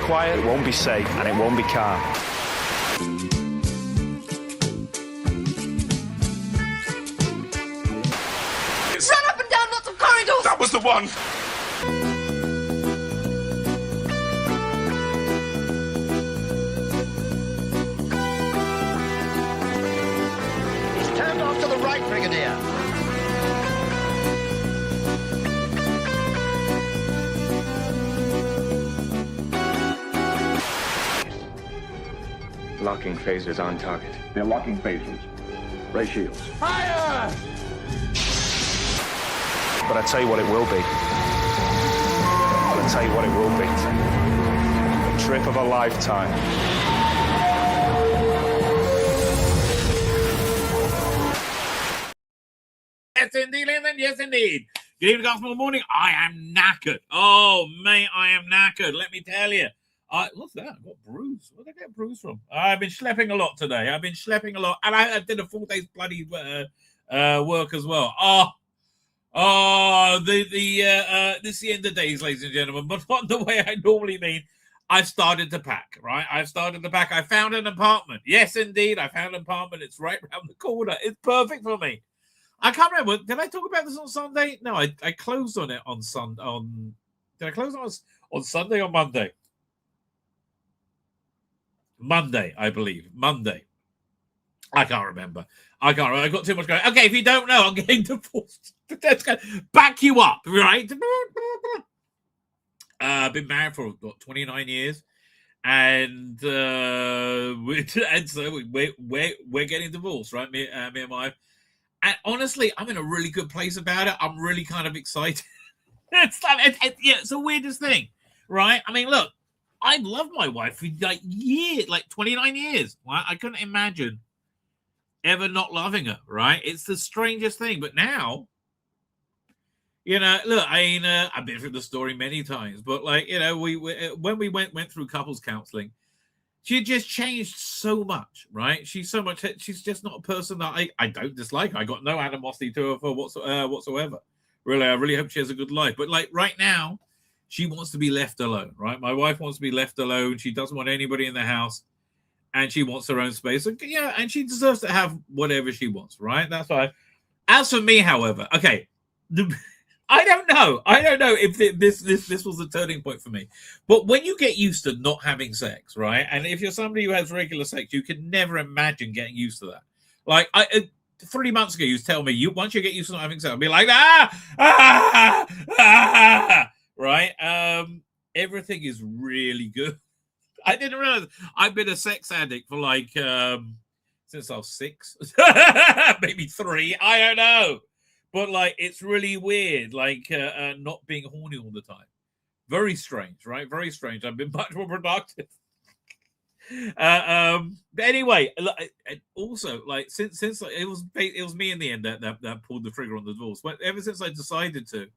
quiet, it won't be safe, and it won't be calm. Run up and down lots of corridors! That was the one! He's turned off to the right, Brigadier. Locking phasers on target. They're locking phasers. Ray shields. Fire! But I tell you what it will be. I'll tell you what it will be. The trip of a lifetime. Yes, indeed, Lynn. Yes, indeed. Good evening, gospel morning. I am knackered. Oh, mate, I am knackered. Let me tell you. What's that? I got bruised. Where did I get bruised from? I've been schlepping a lot today. And I did a 4 days bloody work as well. This is the end of days, ladies and gentlemen. But not the way I normally mean. I've started to pack, right? I found an apartment. Yes, indeed. I found an apartment. It's right around the corner. It's perfect for me. I can't remember. Did I talk about this on Sunday? No, I closed on it on Sunday. Did I close on Sunday or Monday? Monday, I believe. Monday. I can't remember. I got too much going. Okay, if you don't know, I'm getting divorced. That's going to back you up, right? I've been married for 29 years, and so we're getting divorced, right? Me and my wife. And honestly, I'm in a really good place about it. I'm really kind of excited. It's the weirdest thing, right? I mean, look, I've loved my wife for like 29 years. Right? I couldn't imagine ever not loving her, right? It's the strangest thing. But now, look, I've been through the story many times, but when we went through couples counseling, she just changed so much, right? She's just not a person that I don't dislike. I got no animosity to her for whatsoever. Really, I really hope she has a good life. But right now, she wants to be left alone, right? My wife wants to be left alone. She doesn't want anybody in the house, and she wants her own space. And she deserves to have whatever she wants, right? That's why. As for me, however, okay, I don't know if this was a turning point for me. But when you get used to not having sex, right? And if you're somebody who has regular sex, you can never imagine getting used to that. Like 3 months ago, you tell me once you get used to not having sex, I'll be like right? Everything is really good. I didn't realize I've been a sex addict for since I was 6, maybe 3. I don't know, but it's really weird, not being horny all the time. Very strange, right? Very strange. I've been much more productive. But anyway, also since it was me in the end that pulled the trigger on the divorce. But ever since I decided to.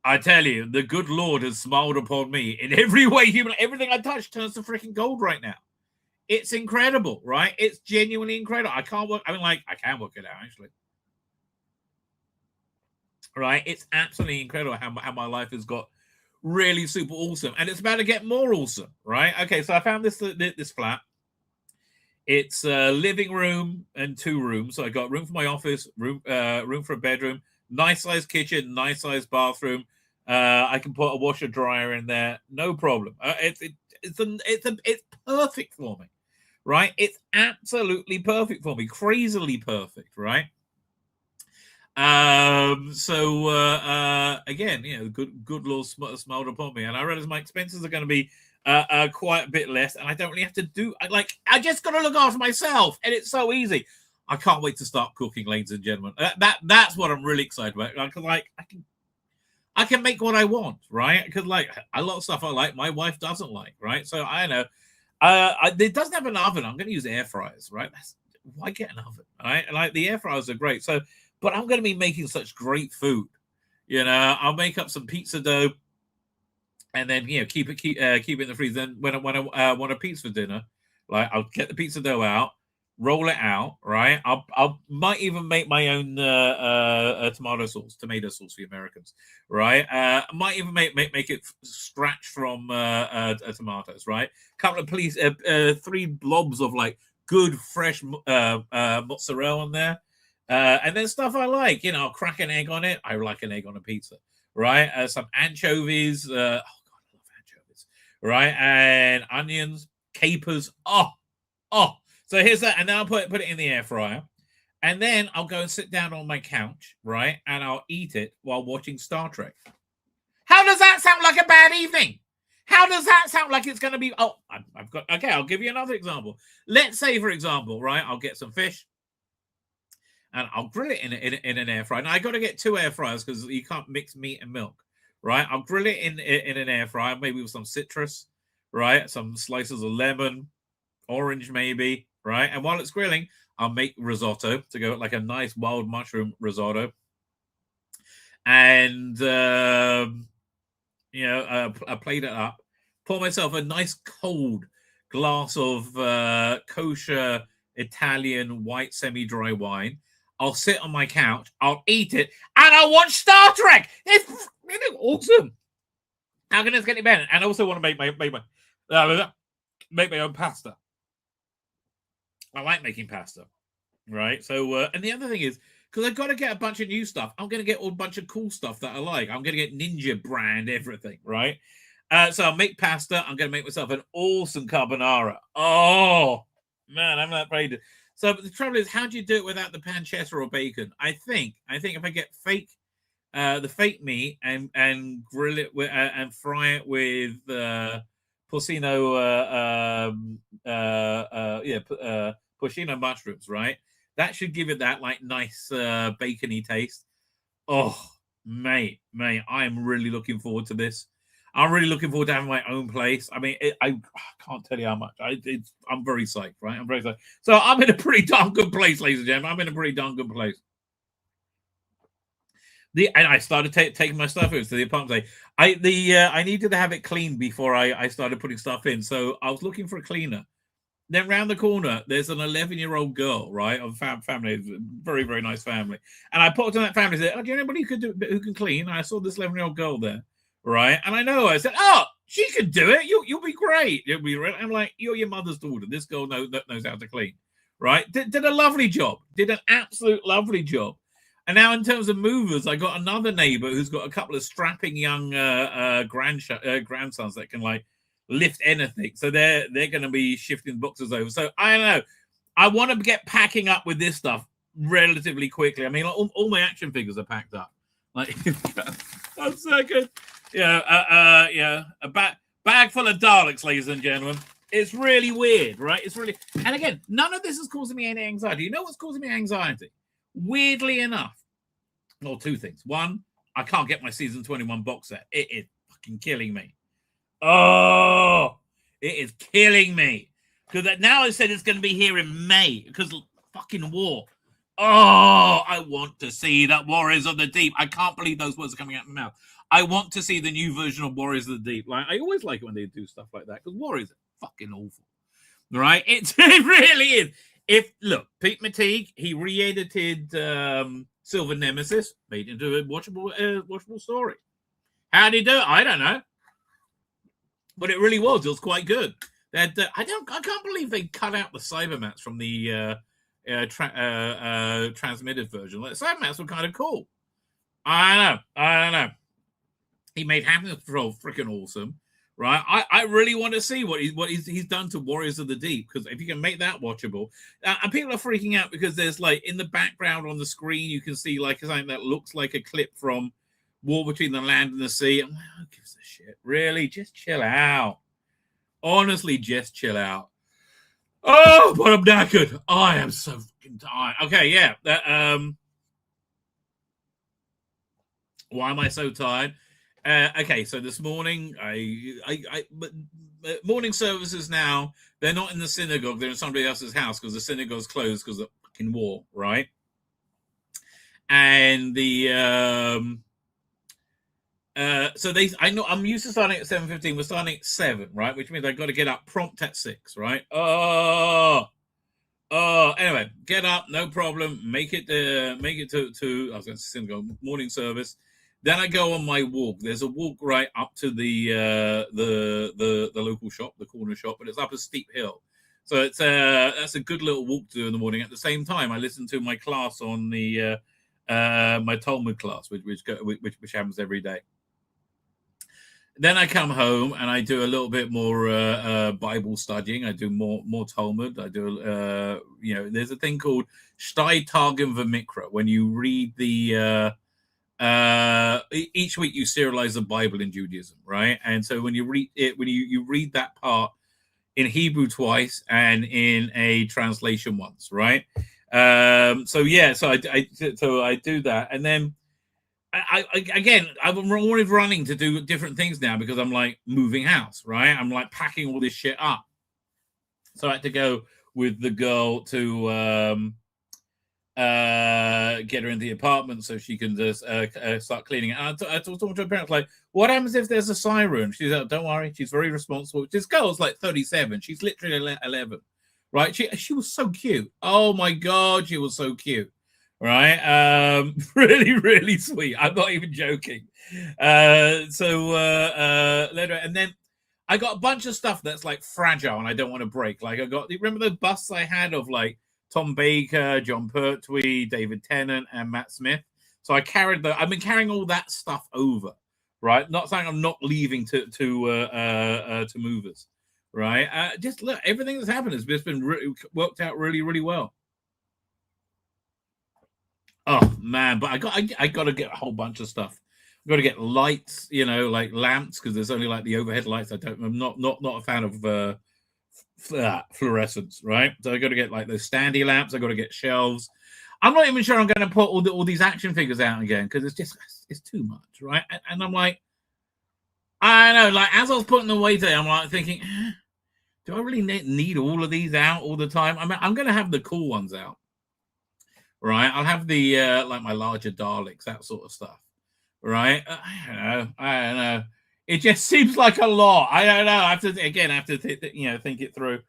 I tell you, the good Lord has smiled upon me in every way human. Everything I touch turns to freaking gold right now. It's incredible, right? It's genuinely incredible. I can't work. I can work it out, actually. Right? It's absolutely incredible how my life has got really super awesome. And it's about to get more awesome, right? Okay, so I found this flat. It's a living room and 2 rooms. So I got room for my office, room for a bedroom, nice sized kitchen, nice sized bathroom. I can put a washer dryer in there, no problem. It's perfect for me, right? It's absolutely perfect for me, crazily perfect, right? Again, good Lord smiled upon me, and I realize my expenses are going to be quite a bit less, and I don't really have to do. I just got to look after myself, and it's so easy. I can't wait to start cooking, ladies and gentlemen. That's what I'm really excited about. Because I can make what I want, right? Because a lot of stuff I like, my wife doesn't like, right? So I know it doesn't have an oven. I'm going to use air fryers, right? Why get an oven, right? The air fryers are great. So, but I'm going to be making such great food. I'll make up some pizza dough, and then keep it in the freezer. Then when I want a pizza for dinner, I'll get the pizza dough out. roll it out, right? I'll might even make my own tomato sauce for the Americans, right? I might even make it scratch from tomatoes, right? Couple of 3 blobs of like good fresh mozzarella on there, and then stuff I like. I'll crack an egg on it. I like an egg on a pizza, right? Some anchovies. Oh God, I love anchovies, right? And onions, capers. Oh. So here's that, and then I'll put it in the air fryer, and then I'll go and sit down on my couch, right? And I'll eat it while watching Star Trek. How does that sound like a bad evening? How does that sound like it's going to be? Oh, I've got. Okay, I'll give you another example. Let's say, for example, right? I'll get some fish, and I'll grill it in an air fryer. Now I got to get 2 air fryers because you can't mix meat and milk, right? I'll grill it in an air fryer, maybe with some citrus, right? Some slices of lemon, orange maybe, right? And while it's grilling, I'll make risotto to go like a nice wild mushroom risotto. And, I plate it up, pour myself a nice cold glass of kosher Italian white semi-dry wine. I'll sit on my couch, I'll eat it, and I'll watch Star Trek. It's really awesome. How can this get any better? And I also want to make my own pasta. I like making pasta, right? So, and the other thing is, because I've got to get a bunch of new stuff, I'm going to get a bunch of cool stuff that I like. I'm going to get Ninja brand everything, right? So I'll make pasta. I'm going to make myself an awesome carbonara. Oh, man, I'm not afraid. So, but the trouble is, how do you do it without the pancetta or bacon? I think if I get the fake meat and grill it and fry it with porcino mushrooms, right? That should give it that like nice bacony taste. Oh, mate, I am really looking forward to this. I'm really looking forward to having my own place. I mean, I can't tell you how much. I'm very psyched, right? I'm very psyched. So I'm in a pretty darn good place, ladies and gentlemen. I'm in a pretty darn good place. And I started taking my stuff into the apartment. I needed to have it cleaned before I started putting stuff in. So I was looking for a cleaner. Then round the corner, there's an 11-year-old girl, right, of family, very, very nice family. And I popped in that family and said, "Oh, do you know anybody who can clean?" And I saw this 11-year-old girl there, right? And I know, I said, "Oh, she can do it. You'll be great. You'll be great." I'm like, "You're your mother's daughter. This girl knows how to clean, right?" Did a lovely job. Did an absolute lovely job. And now in terms of movers, I got another neighbor who's got a couple of strapping young grandsons that can like lift anything. So they're going to be shifting boxes over. So I don't know. I want to get packing up with this stuff relatively quickly. I mean, all my action figures are packed up. Like, that's so good. A bag full of Daleks, ladies and gentlemen. It's really weird, right? It's really, and again, none of this is causing me any anxiety. You know what's causing me anxiety? Weirdly enough, well, 2 things. One, I can't get my season 21 box set. It is fucking killing me. Oh, it is killing me. Because now I said it's going to be here in May because of fucking war. Oh, I want to see that Warriors of the Deep. I can't believe those words are coming out of my mouth. I want to see the new version of Warriors of the Deep. Like, I always like it when they do stuff like that because Warriors are fucking awful. Right? It really is. Look, Pete McTeague, he re-edited Silver Nemesis, made into a watchable story. How did he do it? I don't know. But it really was. It was quite good. I can't believe they cut out the Cybermats from the transmitted version. Like, Cybermats were kind of cool. I don't know. He made Happiness Patrol freaking awesome, right? I really want to see what he's done to Warriors of the Deep, because if you can make that watchable, and people are freaking out because there's like in the background on the screen you can see like something that looks like a clip from War Between the Land and the Sea. I'm like, who gives a shit? Really? Just chill out. Honestly, just chill out. Oh, but I'm knackered. I am so fucking tired. Okay, yeah. Why am I so tired? Okay, so this morning, morning services now, they're not in the synagogue, they're in somebody else's house because the synagogue's closed because of fucking war, right? And I'm used to starting at 7:15. We're starting at 7, right? Which means I've got to get up prompt at 6, right? Oh, Oh, anyway, get up, no problem. Make it to I was going to say morning service. Then I go on my walk. There's a walk right up to the local shop, the corner shop, but it's up a steep hill. So it's that's a good little walk to do in the morning. At the same time, I listen to my class on the my Talmud class, which happens every day. Then I come home and I do a little bit more Bible studying. I do more Talmud. I do there's a thing called Shtai Targum V'Mikra. When you read the each week you serialize the Bible in Judaism, right? And so when you read it, when you read that part in Hebrew twice and in a translation once, right? So I do that, and then I'm always running to do different things now because I'm like moving house, right? I'm like packing all this shit up. So I had to go with the girl to get her into the apartment so she can just start cleaning it. And I was talking to her parents like, what happens if there's a siren? She's like, don't worry, she's very responsible. This girl's like 37. She's literally 11, right? She was so cute. Oh my God, she was so cute. Right, really, really sweet. I'm not even joking. Later, and then I got a bunch of stuff that's like fragile and I don't want to break. Like remember the busts I had of like Tom Baker, John Pertwee, David Tennant, and Matt Smith. So I've been carrying all that stuff over, right? Not saying I'm not leaving to movers, right? Just look, everything that's happened has just been worked out really, really well. Oh man, but I got to get a whole bunch of stuff. I've got to get lights, like lamps, because there's only like the overhead lights. I'm not a fan of fluorescence, right? So I got to get like those standy lamps. I got to get shelves. I'm not even sure I'm going to put all these action figures out again because it's too much, right? And I'm like, I know, like as I was putting them away today, I'm like thinking, do I really need all of these out all the time? I mean, I'm going to have the cool ones out. Right, I'll have the like my larger Daleks, that sort of stuff. Right, I don't know. It just seems like a lot. I don't know. I have to think it through.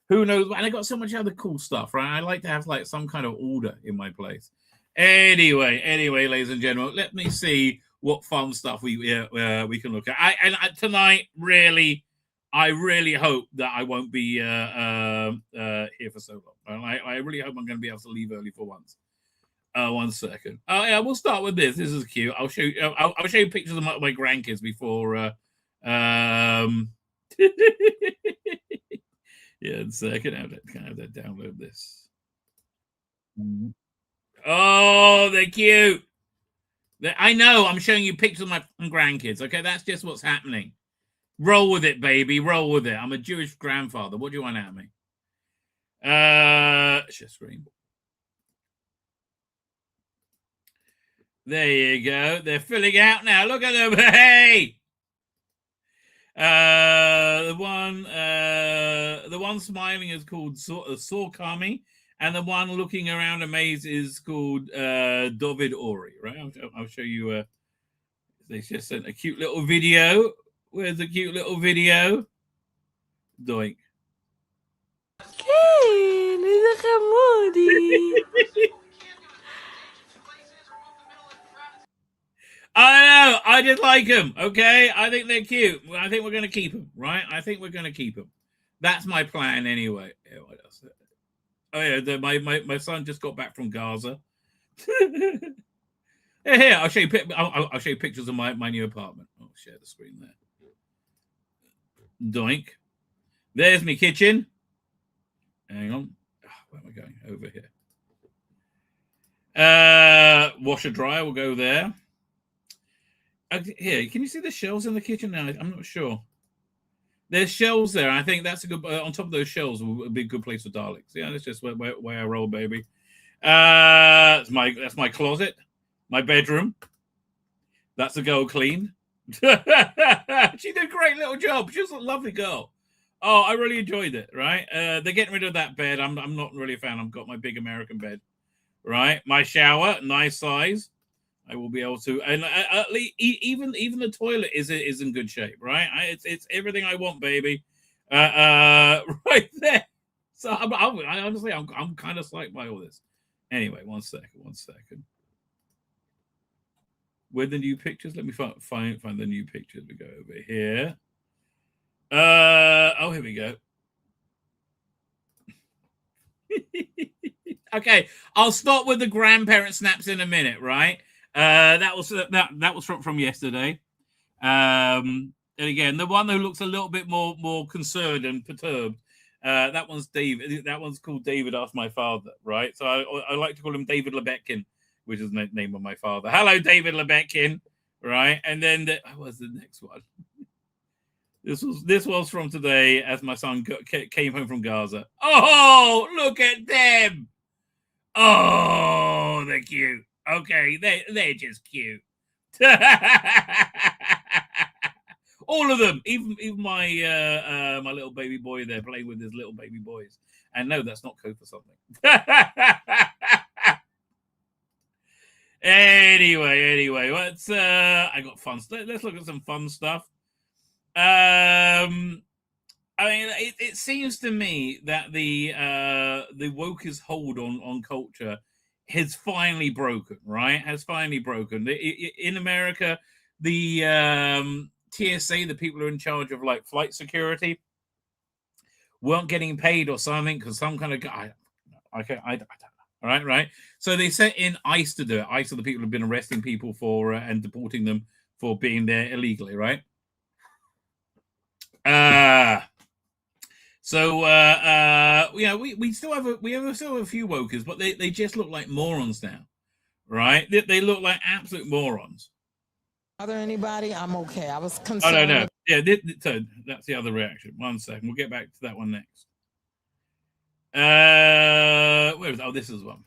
Who knows? And I got so much other cool stuff. Right, I like to have like some kind of order in my place. Anyway, ladies and gentlemen, let me see what fun stuff we can look at. Tonight, really. I really hope that I won't be here for so long. I really hope I'm going to be able to leave early for once. 1 second. Oh yeah, we'll start with this. This is cute. I'll show you. I'll show you pictures of my grandkids before. Yeah, 1 second. I have to download this. Oh, they're cute. I know. I'm showing you pictures of my grandkids. Okay, that's just what's happening. Roll with it, baby. Roll with it. I'm a Jewish grandfather. What do you want out of me? Share screen. There you go. They're filling out now. Look at them. Hey. The one smiling is called Sorkami, and the one looking around amazed is called David Ori. Right? I'll show you. They just sent a cute little video. Where's the cute little video? Doink. I know. I just like them. Okay. I think they're cute. I think we're going to keep them. Right. I think we're going to keep them. That's my plan anyway. Oh yeah. My son just got back from Gaza. Here, I'll show you. I'll show you pictures of my new apartment. I'll share the screen there. Doink. There's my kitchen. Hang on. Where am I going? Over here. Washer dryer will go there. Here, can you see the shelves in the kitchen now? I'm not sure. There's shelves there. I think that's a good. On top of those shelves will be a good place for Daleks. Yeah, that's just where I roll, baby. That's my closet, my bedroom. That's a girl clean. She did a great little job. She was a lovely girl. Oh, I really enjoyed it. Right? They're getting rid of that bed. I'm not really a fan. I've got my big American bed. Right? My shower, nice size. I will be able to, and even the toilet is in good shape, right? It's everything I want, baby. Right there. So I honestly, I'm kind of psyched by all this. Anyway, one second. Where the new pictures? Let me find the new pictures. We go over here. Here we go. Okay, I'll start with the grandparent snaps in a minute, right? That was from yesterday. And again, the one who looks a little bit more concerned and perturbed. That one's David. That one's called David Asked My Father, right? So I like to call him David Lebetkin, which is the name of my father. Hello, David Lebetkin, right? And then what was the next one? This was from today as my son came home from Gaza. Oh, look at them! Oh, they're cute. Okay, they're just cute. All of them, even my my little baby boy there playing with his little baby boys. And no, that's not code for something. Anyway, let's I got fun stuff. Let's look at some fun stuff. I mean, it seems to me that the wokeist hold on culture has finally broken, right? Has finally broken. In America, the TSA, the people who are in charge of like flight security, weren't getting paid or something because some kind of guy. I don't know. Right. So they sent in ICE to do it. ICE are the people who've been arresting people for and deporting them for being there illegally, right? We still have a few wokers, but they just look like morons now, right? They look like absolute morons. Bother anybody? I'm okay. I was concerned. No. Yeah, so that's the other reaction. 1 second. We'll get back to that one next. Where is it? Oh, this is one.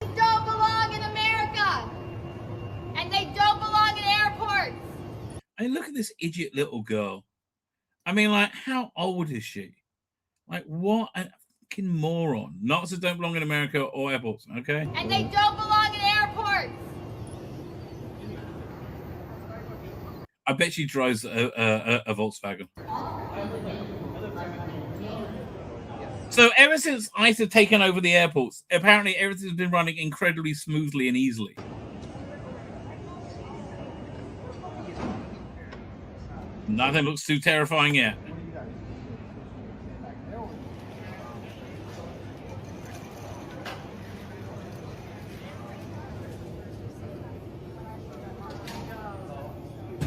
They don't belong in America, and they don't belong in airports. I mean, look at this idiot little girl. I mean, like, how old is she? Like, what a fucking moron. Nazis don't belong in America or airports, okay? And they don't belong in airports. I bet she drives a Volkswagen. So ever since ICE have taken over the airports, apparently everything's been running incredibly smoothly and easily. Nothing looks too terrifying yet.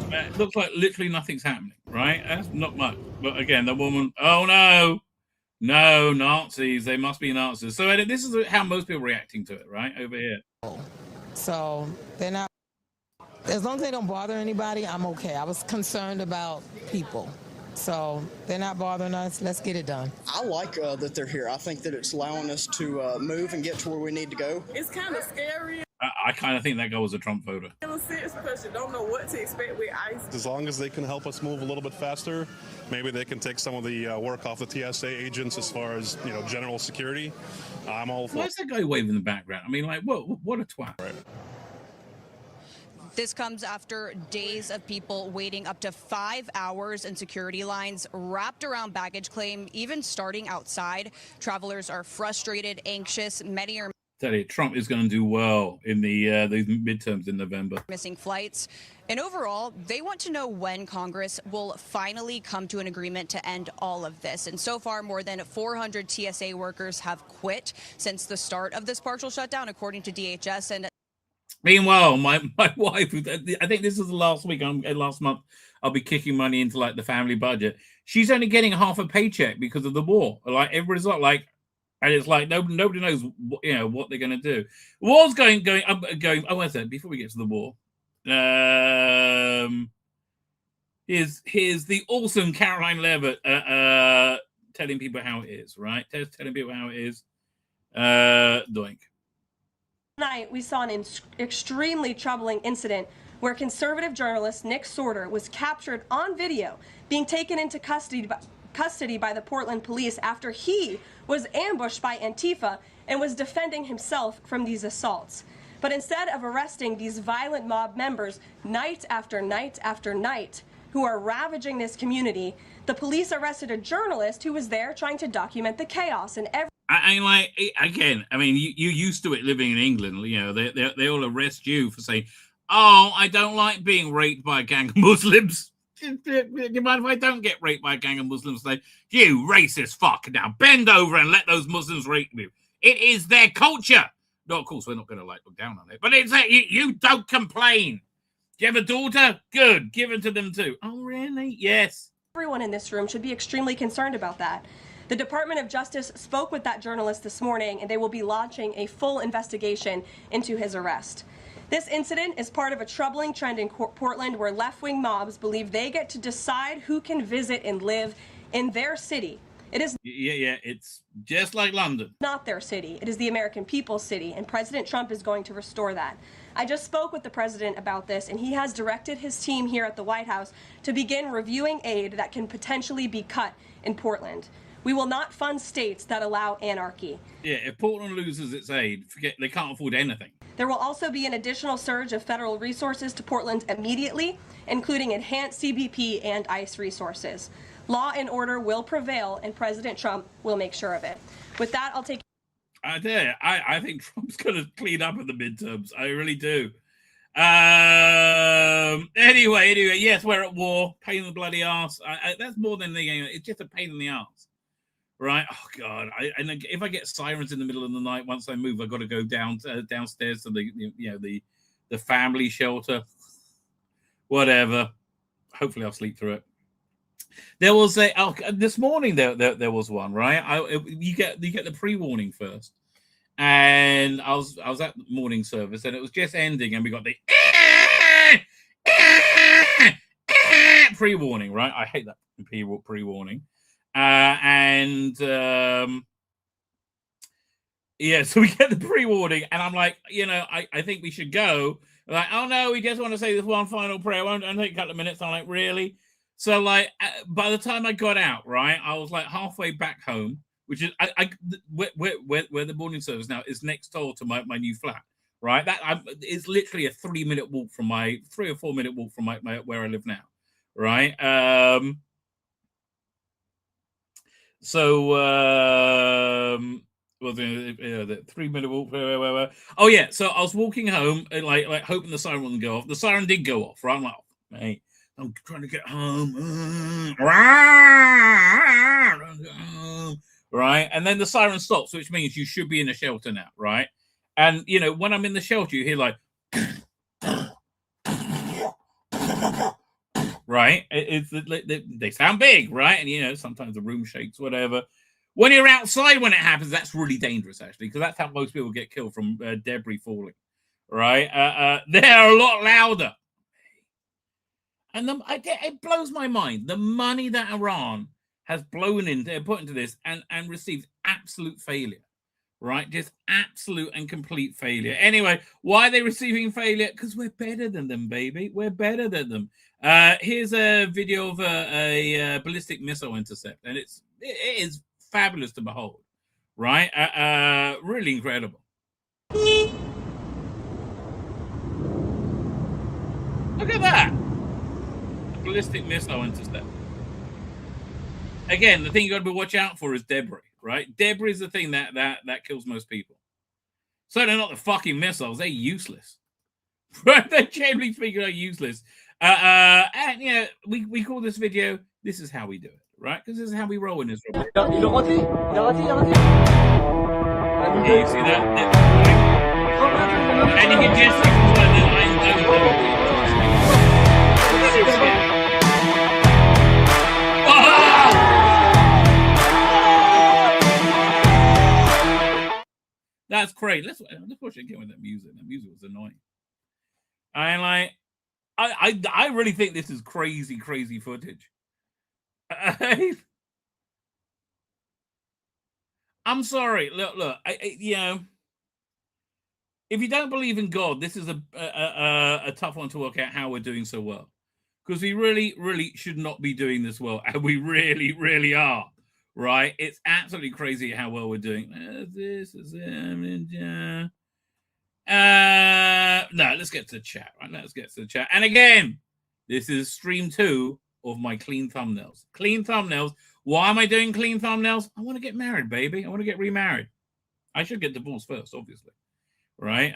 It looks like literally nothing's happening, right? That's not much. But again, the woman, oh no, Nazis, they must be Nazis. So this is how most people are reacting to it, right? Over here. So they're not, as long as they don't bother anybody, I'm okay. I was concerned about people. So they're not bothering us. Let's get it done. I like that they're here. I think that it's allowing us to move and get to where we need to go. It's kind of scary. I kind of think that guy was a Trump voter. In a sense, because you don't know what to expect with ICE. As long as they can help us move a little bit faster, maybe they can take some of the work off the TSA agents as far as, general security. I'm all for. Why is that guy waving in the background? I mean, like, what a twat. Right. This comes after days of people waiting up to 5 hours in security lines wrapped around baggage claim, even starting outside. Travelers are frustrated, anxious. Many are Tell you, Trump is going to do well in the these midterms in November. Missing flights. And overall, they want to know when Congress will finally come to an agreement to end all of this. And so far, more than 400 TSA workers have quit since the start of this partial shutdown, according to DHS. And meanwhile, my wife, I think this is the last week, last month, I'll be kicking money into like the family budget. She's only getting half a paycheck because of the war. Like everybody's like, and it's like nobody knows what they're going to do. The war's going. Oh, wait a second. Before we get to the war, here's the awesome Caroline Levitt telling people how it is. Right, telling people how it is. Doink. Tonight, we saw an extremely troubling incident where conservative journalist Nick Sorter was captured on video being taken into custody by the Portland police after he was ambushed by Antifa and was defending himself from these assaults. But instead of arresting these violent mob members night after night after night, who are ravaging this community. The police arrested a journalist who was there trying to document the chaos, and I like, again, I mean, you used to it living in England. You know, they all arrest you for saying, "Oh, I don't like being raped by a gang of Muslims." Do you mind if I don't get raped by a gang of Muslims? Say, "You racist fuck, now bend over and let those Muslims rape you. It is their culture." No, of course, we're not going to look down on it, but it's that you don't complain. Do you have a daughter? Good, give it to them too. Oh, really? Yes. Everyone in this room should be extremely concerned about that. The Department of Justice spoke with that journalist this morning, and they will be launching a full investigation into his arrest. This incident is part of a troubling trend in Portland where left-wing mobs believe they get to decide who can visit and live in their city. It is it's just like London. Not their city. It is the American people's city, and President Trump is going to restore that. I just spoke with the president about this, and he has directed his team here at the White House to begin reviewing aid that can potentially be cut in Portland. We will not fund states that allow anarchy. Yeah, if Portland loses its aid, forget, they can't afford anything. There will also be an additional surge of federal resources to Portland immediately, including enhanced CBP and ICE resources. Law and order will prevail, and President Trump will make sure of it. With that, I'll take... I think Trump's going to clean up in the midterms. I really do. Anyway, yes, we're at war. Pain in the bloody ass. That's more than the... It's just a pain in the ass. Right? Oh, God. And if I get sirens in the middle of the night, once I move, I've got to go downstairs to the family shelter. Whatever. Hopefully I'll sleep through it. There was this morning there was one, right? You get the pre-warning first, and I was at the morning service, and it was just ending, and we got the pre-warning, right? I hate that pre-warning, so we get the pre-warning, and I'm like, I think we should go. Like, oh no, we just want to say this one final prayer. I'll take a couple of minutes. I'm like, really? So, like, by the time I got out, right, I was like halfway back home, which is where the morning service now is next door to my new flat, right? It's literally a 3 or 4 minute walk from my where I live now, right? The 3 minute walk. Oh yeah, so I was walking home, like hoping the siren wouldn't go off. The siren did go off, right? I'm like, oh, hey. I'm trying to get home. Right? And then the siren stops, which means you should be in a shelter now, right? And, when I'm in the shelter, you hear like, right? They sound big, right? And, sometimes the room shakes, whatever. When you're outside when it happens, that's really dangerous, actually, because that's how most people get killed from debris falling, right? They're a lot louder. And it blows my mind. The money that Iran has put into this and received absolute failure, right? Just absolute and complete failure. Anyway, why are they receiving failure? Because we're better than them, baby. We're better than them. Here's a video of a ballistic missile intercept, and it is fabulous to behold, right? Really incredible. Look at that. Ballistic missile intercept. Again, the thing you got to be watch out for is debris, right? Debris is the thing that kills most people. So they're not the fucking missiles; they're useless. Right? They generally speaking are useless. And we call this video. This is how we do it, right? Because this is how we roll in Israel. Yeah, you see that? And you can just see the lines. That's great. Let's watch it again with that music. That music was annoying. I really think this is crazy footage. I'm sorry. Look. If you don't believe in God, this is a tough one to work out how we're doing so well, because we really should not be doing this well, and we really are. Right, it's absolutely crazy how well we're doing. This is no. Let's get to the chat. Right, let's get to the chat. And again, this is stream 2 of my clean thumbnails. Clean thumbnails. Why am I doing clean thumbnails? I want to get married, baby. I want to get remarried. I should get divorced first, obviously. Right.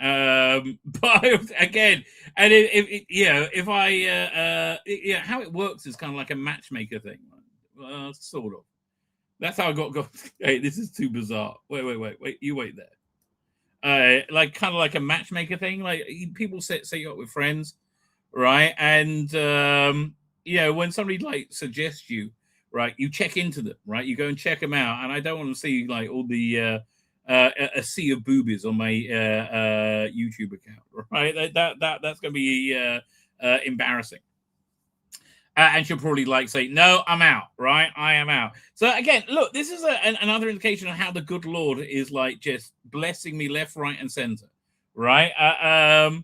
But again, and if I how it works is kind of like a matchmaker thing. Sort of. That's how I got. Hey, this is too bizarre. Wait. You wait there. Like kind of like a matchmaker thing. Like people set you up with friends, right? And when somebody like suggests you, right, you check into them, right? You go and check them out. And I don't want to see like all the a sea of boobies on my YouTube account, right? That's going to be embarrassing. And she'll probably like say, no, I'm out, right? I am out. So again, look, this is another indication of how the good Lord is like just blessing me left, right, and center, right? I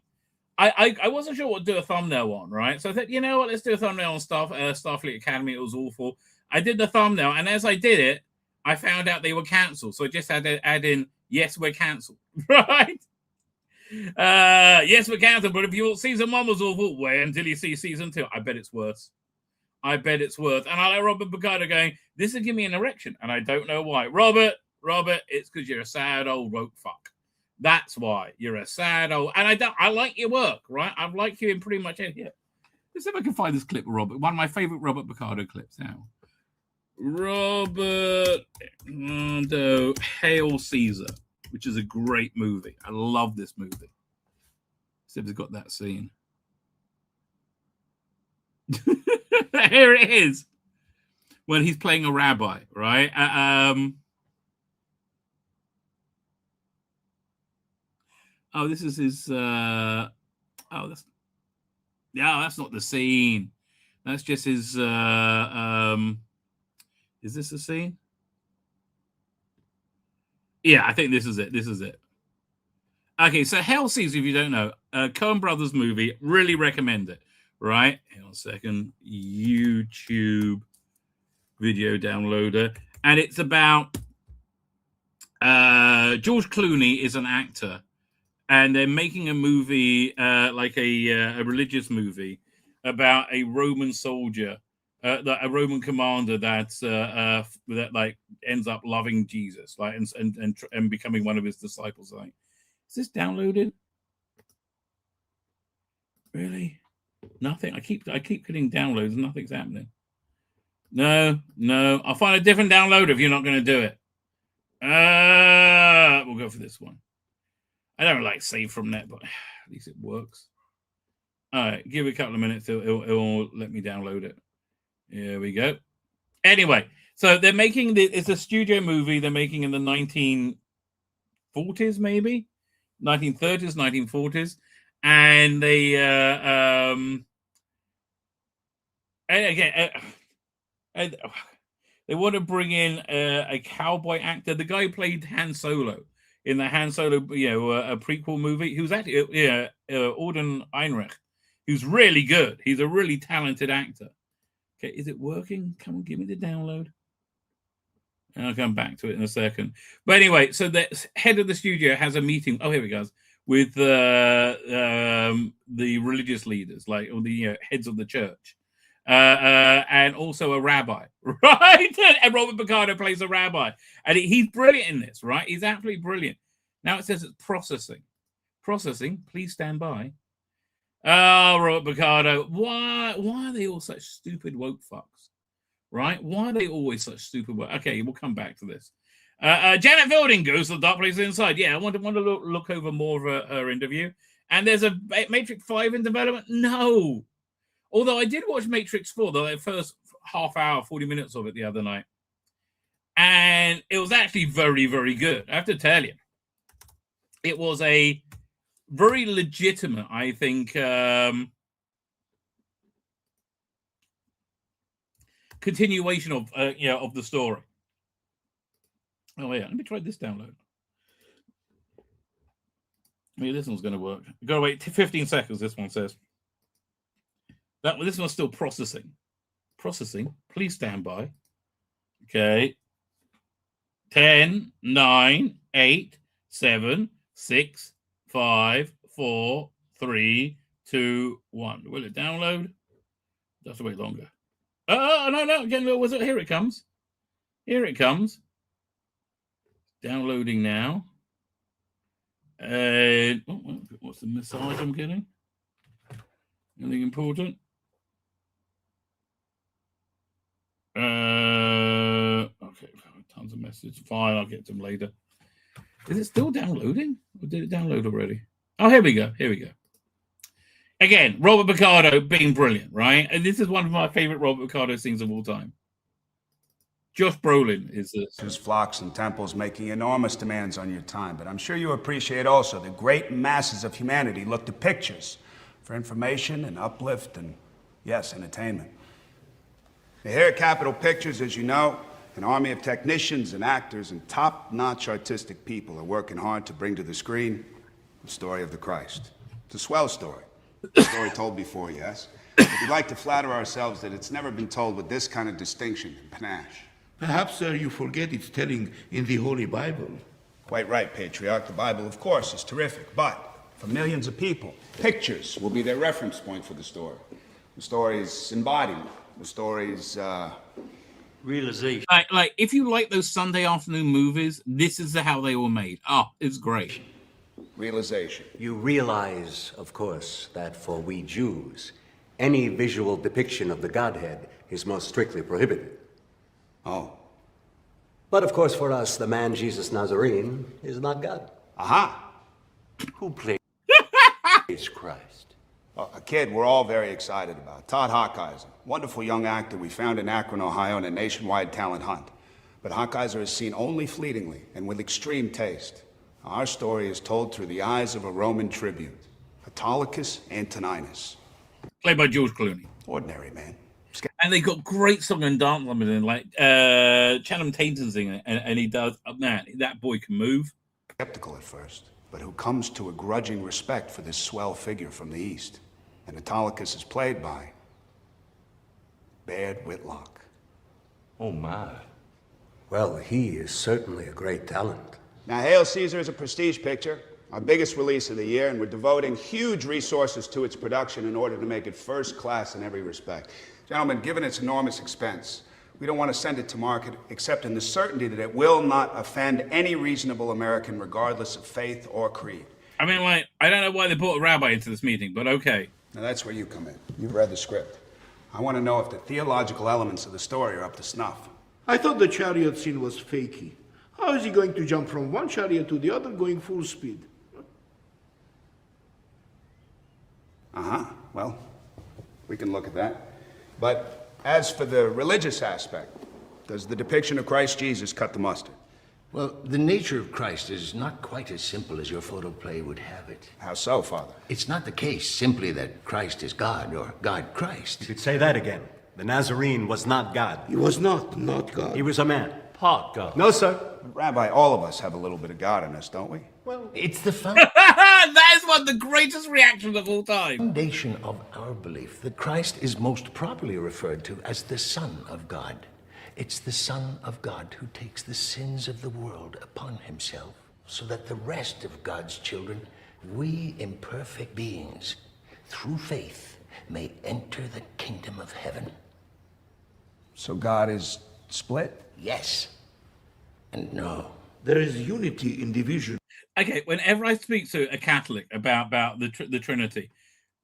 wasn't sure what to do a thumbnail on, right? So I thought, you know what, let's do a thumbnail on Starfleet Academy. It was awful. I did the thumbnail, and as I did it, I found out they were cancelled. So I just had to add in, yes, we're cancelled, right? Yes, we're cancelled. But if you thought season 1 was awful, wait until you see season 2. I bet it's worse. I bet it's worse. And I like Robert Picardo going, this will give me an erection. And I don't know why. Robert, it's because you're a sad old woke fuck. That's why. You're a sad old... And I like your work, right? I've liked you in pretty much any... Yeah. Let's see if I can find this clip of Robert. One of my favourite Robert Picardo clips now. Robert Picardo, Hail Caesar, which is a great movie. I love this movie. Let's see if it's got that scene. Here it is. When he's playing a rabbi, right? This is his. That's not the scene. That's just his. Is this the scene? Yeah, I think this is it. This is it. Okay, so Hail Caesar, if you don't know, Coen Brothers movie, really recommend it. Right? Hang on a second. YouTube video downloader. And it's about George Clooney is an actor. And they're making a movie, like a religious movie, about a Roman soldier, a Roman commander that like ends up loving Jesus, like and becoming one of his disciples. Like, is this downloaded? Really? Nothing. I keep getting downloads and nothing's happening. No. I'll find a different download if you're not going to do it. We'll go for this one. I don't like save from net, but at least it works. All right, give it a couple of minutes. It'll let me download it. Here we go. Anyway, so they're making it's a studio movie they're making in the 1940s, maybe 1930s, 1940s. And they they want to bring in a cowboy actor. The guy who played Han Solo in the Han Solo, a prequel movie. Who's actually Alden Ehrenreich, who's really good. He's a really talented actor. Okay, is it working? Come on, give me the download. And I'll come back to it in a second. But anyway, so the head of the studio has a meeting. Oh, here we go. With the religious leaders, like all the heads of the church, and also a rabbi, right? And Robert Picardo plays a rabbi, and he's brilliant in this, right? He's absolutely brilliant. Now it says it's processing. Processing, please stand by. Oh, Robert Picardo, why are they all such stupid woke fucks, right? Why are they always such stupid woke? Okay, we'll come back to this. Janet Fielding goes to the dark place inside. Yeah, I want to look over more of her interview. And there's a Matrix 5 in development. No, although I did watch Matrix 4, the first half hour, 40 minutes of it the other night, and it was actually very, very good. I have to tell you, it was a very legitimate, I think, continuation of of the story. Oh, yeah. Let me try this download. Maybe this one's going to work. You've got to wait 15 seconds, this one says. This one's still processing. Processing. Please stand by. Okay. 10, 9, 8, 7, 6, 5, 4, 3, 2, 1. Will it download? Just wait longer. Oh, no, again, was it? Here it comes. Here it comes. Downloading now. What's the message I'm getting? Anything important? Okay, tons of messages. Fine, I'll get them later. Is it still downloading? Or did it download already? Oh, here we go. Again, Robert Picardo being brilliant, right? And this is one of my favorite Robert Picardo scenes of all time. Josh Brolin is this. His flocks and temples making enormous demands on your time, but I'm sure you appreciate also the great masses of humanity look to pictures for information and uplift and, yes, entertainment. Here at Capitol Pictures, as you know, an army of technicians and actors and top-notch artistic people are working hard to bring to the screen the story of the Christ. It's a swell story. A story told before, yes? But we'd like to flatter ourselves that it's never been told with this kind of distinction and panache. Perhaps, sir, you forget its telling in the Holy Bible. Quite right, Patriarch. The Bible, of course, is terrific, but for millions of people, pictures will be their reference point for the story. The story's embodiment. The story's, realization. Like, if you like those Sunday afternoon movies, this is how they were made. Oh, it's great. Realization. You realize, of course, that for we Jews, any visual depiction of the Godhead is most strictly prohibited. Oh. But of course, for us, the man Jesus Nazarene is not God. Aha! Who plays Christ? Well, a kid we're all very excited about. Todd Hawkeiser. Wonderful young actor we found in Akron, Ohio in a nationwide talent hunt. But Hawkeiser is seen only fleetingly and with extreme taste. Our story is told through the eyes of a Roman tribune, Autolycus Antoninus. Played by George Clooney. Ordinary man. And they got great song and dance numbers in, like Channing Tatum's singing, and he does. Man, that boy can move. Skeptical at first, but who comes to a grudging respect for this swell figure from the East. And Autolycus is played by Baird Whitlock. Oh, my. Well, he is certainly a great talent. Now, Hail Caesar is a prestige picture, our biggest release of the year, and we're devoting huge resources to its production in order to make it first class in every respect. Gentlemen, given its enormous expense, we don't want to send it to market except in the certainty that it will not offend any reasonable American, regardless of faith or creed. I mean, like, I don't know why they brought a rabbi into this meeting, but okay. Now, that's where you come in. You've read the script. I want to know if the theological elements of the story are up to snuff. I thought the chariot scene was fakey. How is he going to jump from one chariot to the other going full speed? Well, we can look at that. But as for the religious aspect, does the depiction of Christ Jesus cut the mustard? Well, the nature of Christ is not quite as simple as your photoplay would have it. How so, Father? It's not the case simply that Christ is God or God Christ. You could say that again. The Nazarene was not God. He was not God. He was a man. Part God. No, sir. Rabbi, all of us have a little bit of God in us, don't we? Well, it's the That is one of the greatest reactions of all time. foundation of our belief that Christ is most properly referred to as the Son of God. It's the Son of God who takes the sins of the world upon himself so that the rest of God's children, we imperfect beings, through faith, may enter the kingdom of heaven. So God is split? Yes and no. There is unity in division. Okay, whenever I speak to a Catholic about the Trinity,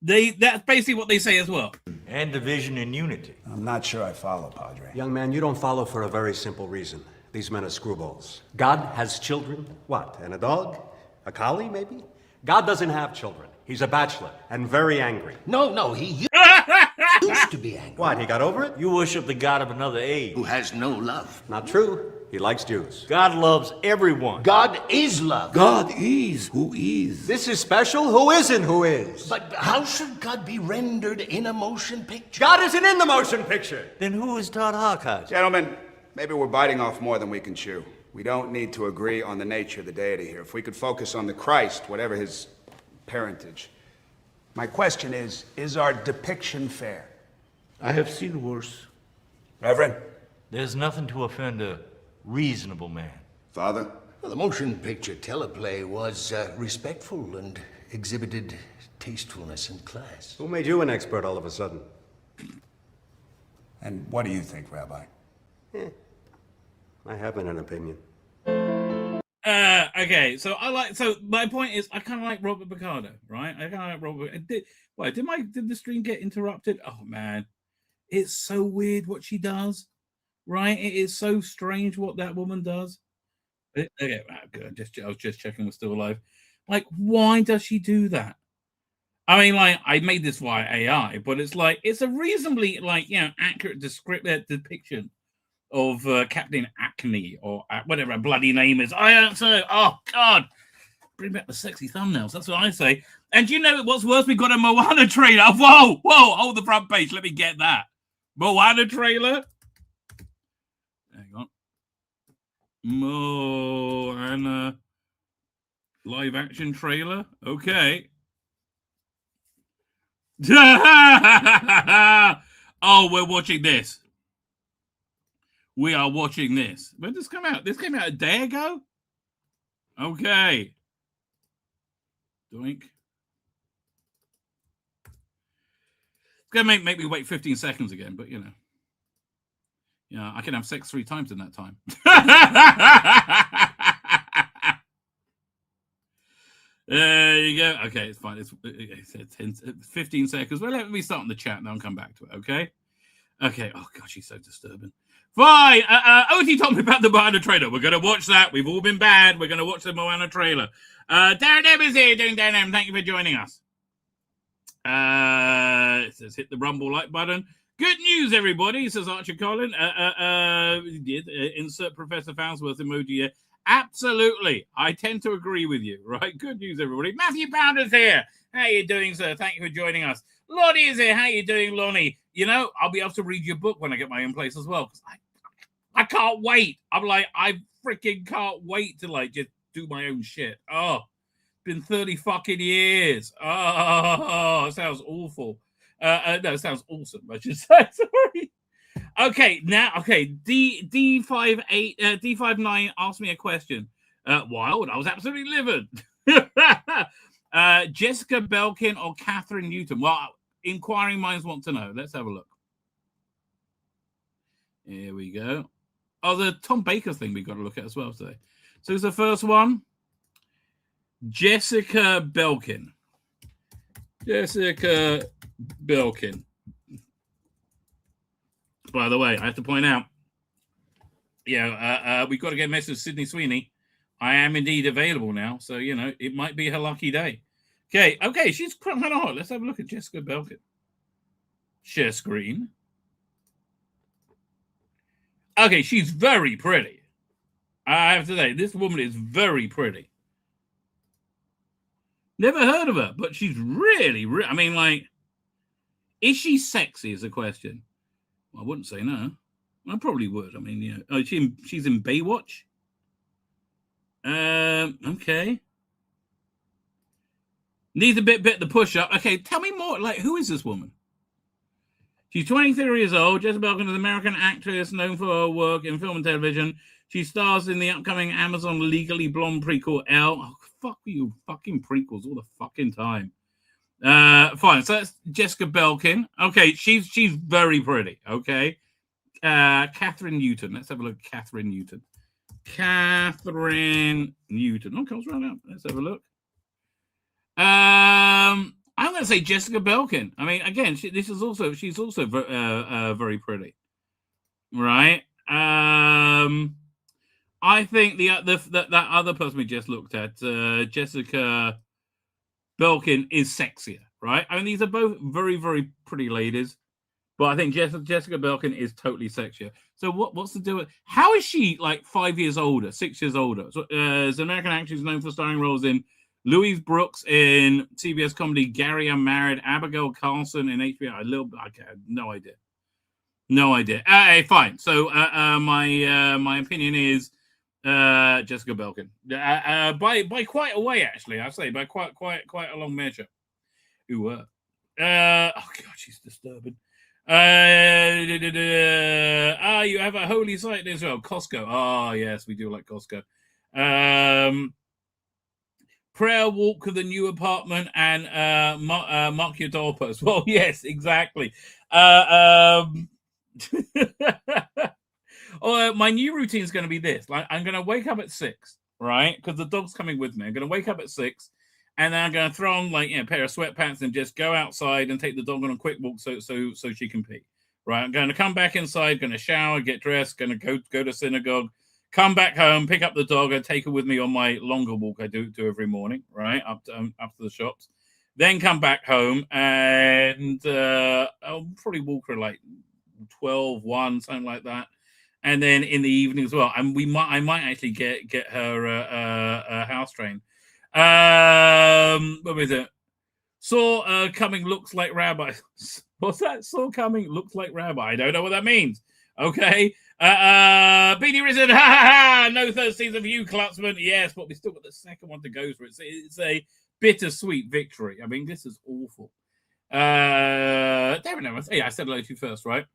that's basically what they say as well. And division and unity. I'm not sure I follow, Padre. Young man, you don't follow for a very simple reason. These men are screwballs. God has children? What, and a dog? A collie, maybe? God doesn't have children. He's a bachelor and very angry. No, he used to be angry. What, he got over it? You worship the God of another age. Who has no love. Not true. He likes Jews. God loves everyone. God is love. God is who is. This is special? Who isn't who is? But how should God be rendered in a motion picture? God isn't in the motion picture. Then who is Todd Hawkeye? Gentlemen, maybe we're biting off more than we can chew. We don't need to agree on the nature of the deity here. If we could focus on the Christ, whatever his parentage. My question is our depiction fair? I have seen worse. Reverend? There's nothing to offend a reasonable man. Father? Well, the motion picture teleplay was respectful and exhibited tastefulness and class. Who made you an expert all of a sudden? And what do you think, Rabbi? I haven't an opinion. Okay, so my point is I kind of like Robert Picardo, right? I kind of like Robert. Did the stream get interrupted? Oh man, it's so weird what she does, right? It is so strange what that woman does. Okay, good. I was just checking we're still alive. Like, why does she do that? I mean, like, I made this via AI, but it's like it's a reasonably accurate depiction of Captain Acne or whatever her bloody name is. I don't know. Oh God, bring back the sexy thumbnails. That's what I say. And you know what's worse? We got a Moana trailer. Whoa, hold the front page. Let me get that Moana trailer. Hang on, Moana live action trailer. Okay. Oh, we're watching this. We are watching this. When did this come out? This came out a day ago? Okay. Doink. It's going to make me wait 15 seconds again, but you know. Yeah, I can have sex 3 times in that time. There you go. Okay, it's fine. It's 15 seconds. Well, let me start in the chat now and come back to it, okay? Okay. Oh, God, she's so disturbing. Fine. OT told me about the Moana trailer. We're going to watch that. We've all been bad. We're going to watch the Moana trailer. Darren M is here doing Darren M. Thank you for joining us. It says hit the Rumble like button. Good news, everybody, says Archer Collin. Insert Professor Farnsworth emoji here. Absolutely. I tend to agree with you, right? Good news, everybody. Matthew Pounder's here. How you doing, sir? Thank you for joining us. Lonnie is here. How you doing, Lonnie? You know, I'll be able to read your book when I get my own place as well. Because I can't wait. I freaking can't wait to, just do my own shit. Oh, been 30 fucking years. Oh, it sounds awful. No, it sounds awesome, I should say. Sorry. Okay, D59 asked me a question. Wild, I was absolutely livid. Jessica Belkin or Catherine Newton? Well, inquiring minds want to know. Let's have a look. Here we go. Oh, the Tom Baker thing we've got to look at as well today. So it's the first one. Jessica Belkin. Jessica Belkin. By the way, I have to point out, we've got to get a message to Sydney Sweeney. I am indeed available now, so, you know, it might be her lucky day. Okay, she's kind of hot. Let's have a look at Jessica Belkin. Share screen. Okay, she's very pretty. I have to say, this woman is very pretty. Never heard of her, but she's really, I mean, like, is she sexy is the question. I wouldn't say no. I probably would. I mean, yeah. Oh, she's in Baywatch. Okay. Needs a bit the push up. Okay, tell me more. Like, who is this woman? She's 23 years old. Jessica Belkin is an American actress known for her work in film and television. She stars in the upcoming Amazon Legally Blonde prequel Elle. Oh, fuck you, fucking prequels all the fucking time. Fine. So that's Jessica Belkin. Okay, she's very pretty. Okay, Catherine Newton. Let's have a look at Catherine Newton. Catherine Newton. Oh, comes right up. Let's have a look. I'm going to say Jessica Belkin. I mean, again, she's also very pretty, right? I think that other person we just looked at, Jessica Belkin, is sexier, right? I mean, these are both very, very pretty ladies, but I think Jessica Belkin is totally sexier. So what's the deal? How is she like 5 years older, 6 years older? So, as an American actress known for starring roles in Louise Brooks in CBS comedy Gary Unmarried, Abigail Carlson in HBO. I have no idea. Fine. So my opinion is Jessica Belkin. By quite a way, actually. I say by quite a long measure. Oh God, she's disturbing. You have a holy site as well, Costco. Oh yes, we do like Costco. Prayer walk to the new apartment and mark your doorpost. Well, yes, exactly. My new routine is going to be this. Like, I'm going to wake up at 6, right? Because the dog's coming with me. I'm going to wake up at 6, and then I'm going to throw on like a pair of sweatpants and just go outside and take the dog on a quick walk so she can pee. Right? I'm going to come back inside, going to shower, get dressed, going to go to synagogue, come back home, pick up the dog, and take her with me on my longer walk I do every morning, right? Up to the shops. Then come back home, and I'll probably walk her like 12, 1, something like that. And then in the evening as well. And I might actually get her a house train. What was it? Saw coming looks like Rabbi. What's that? Saw coming looks like Rabbi. I don't know what that means. Okay. Beanie Risen. Ha ha ha. No third season of you, Klutzman. Yes, but we still got the second one to go for. It's a bittersweet victory. I mean, this is awful. David Evans. Yeah, I said hello to you first, right?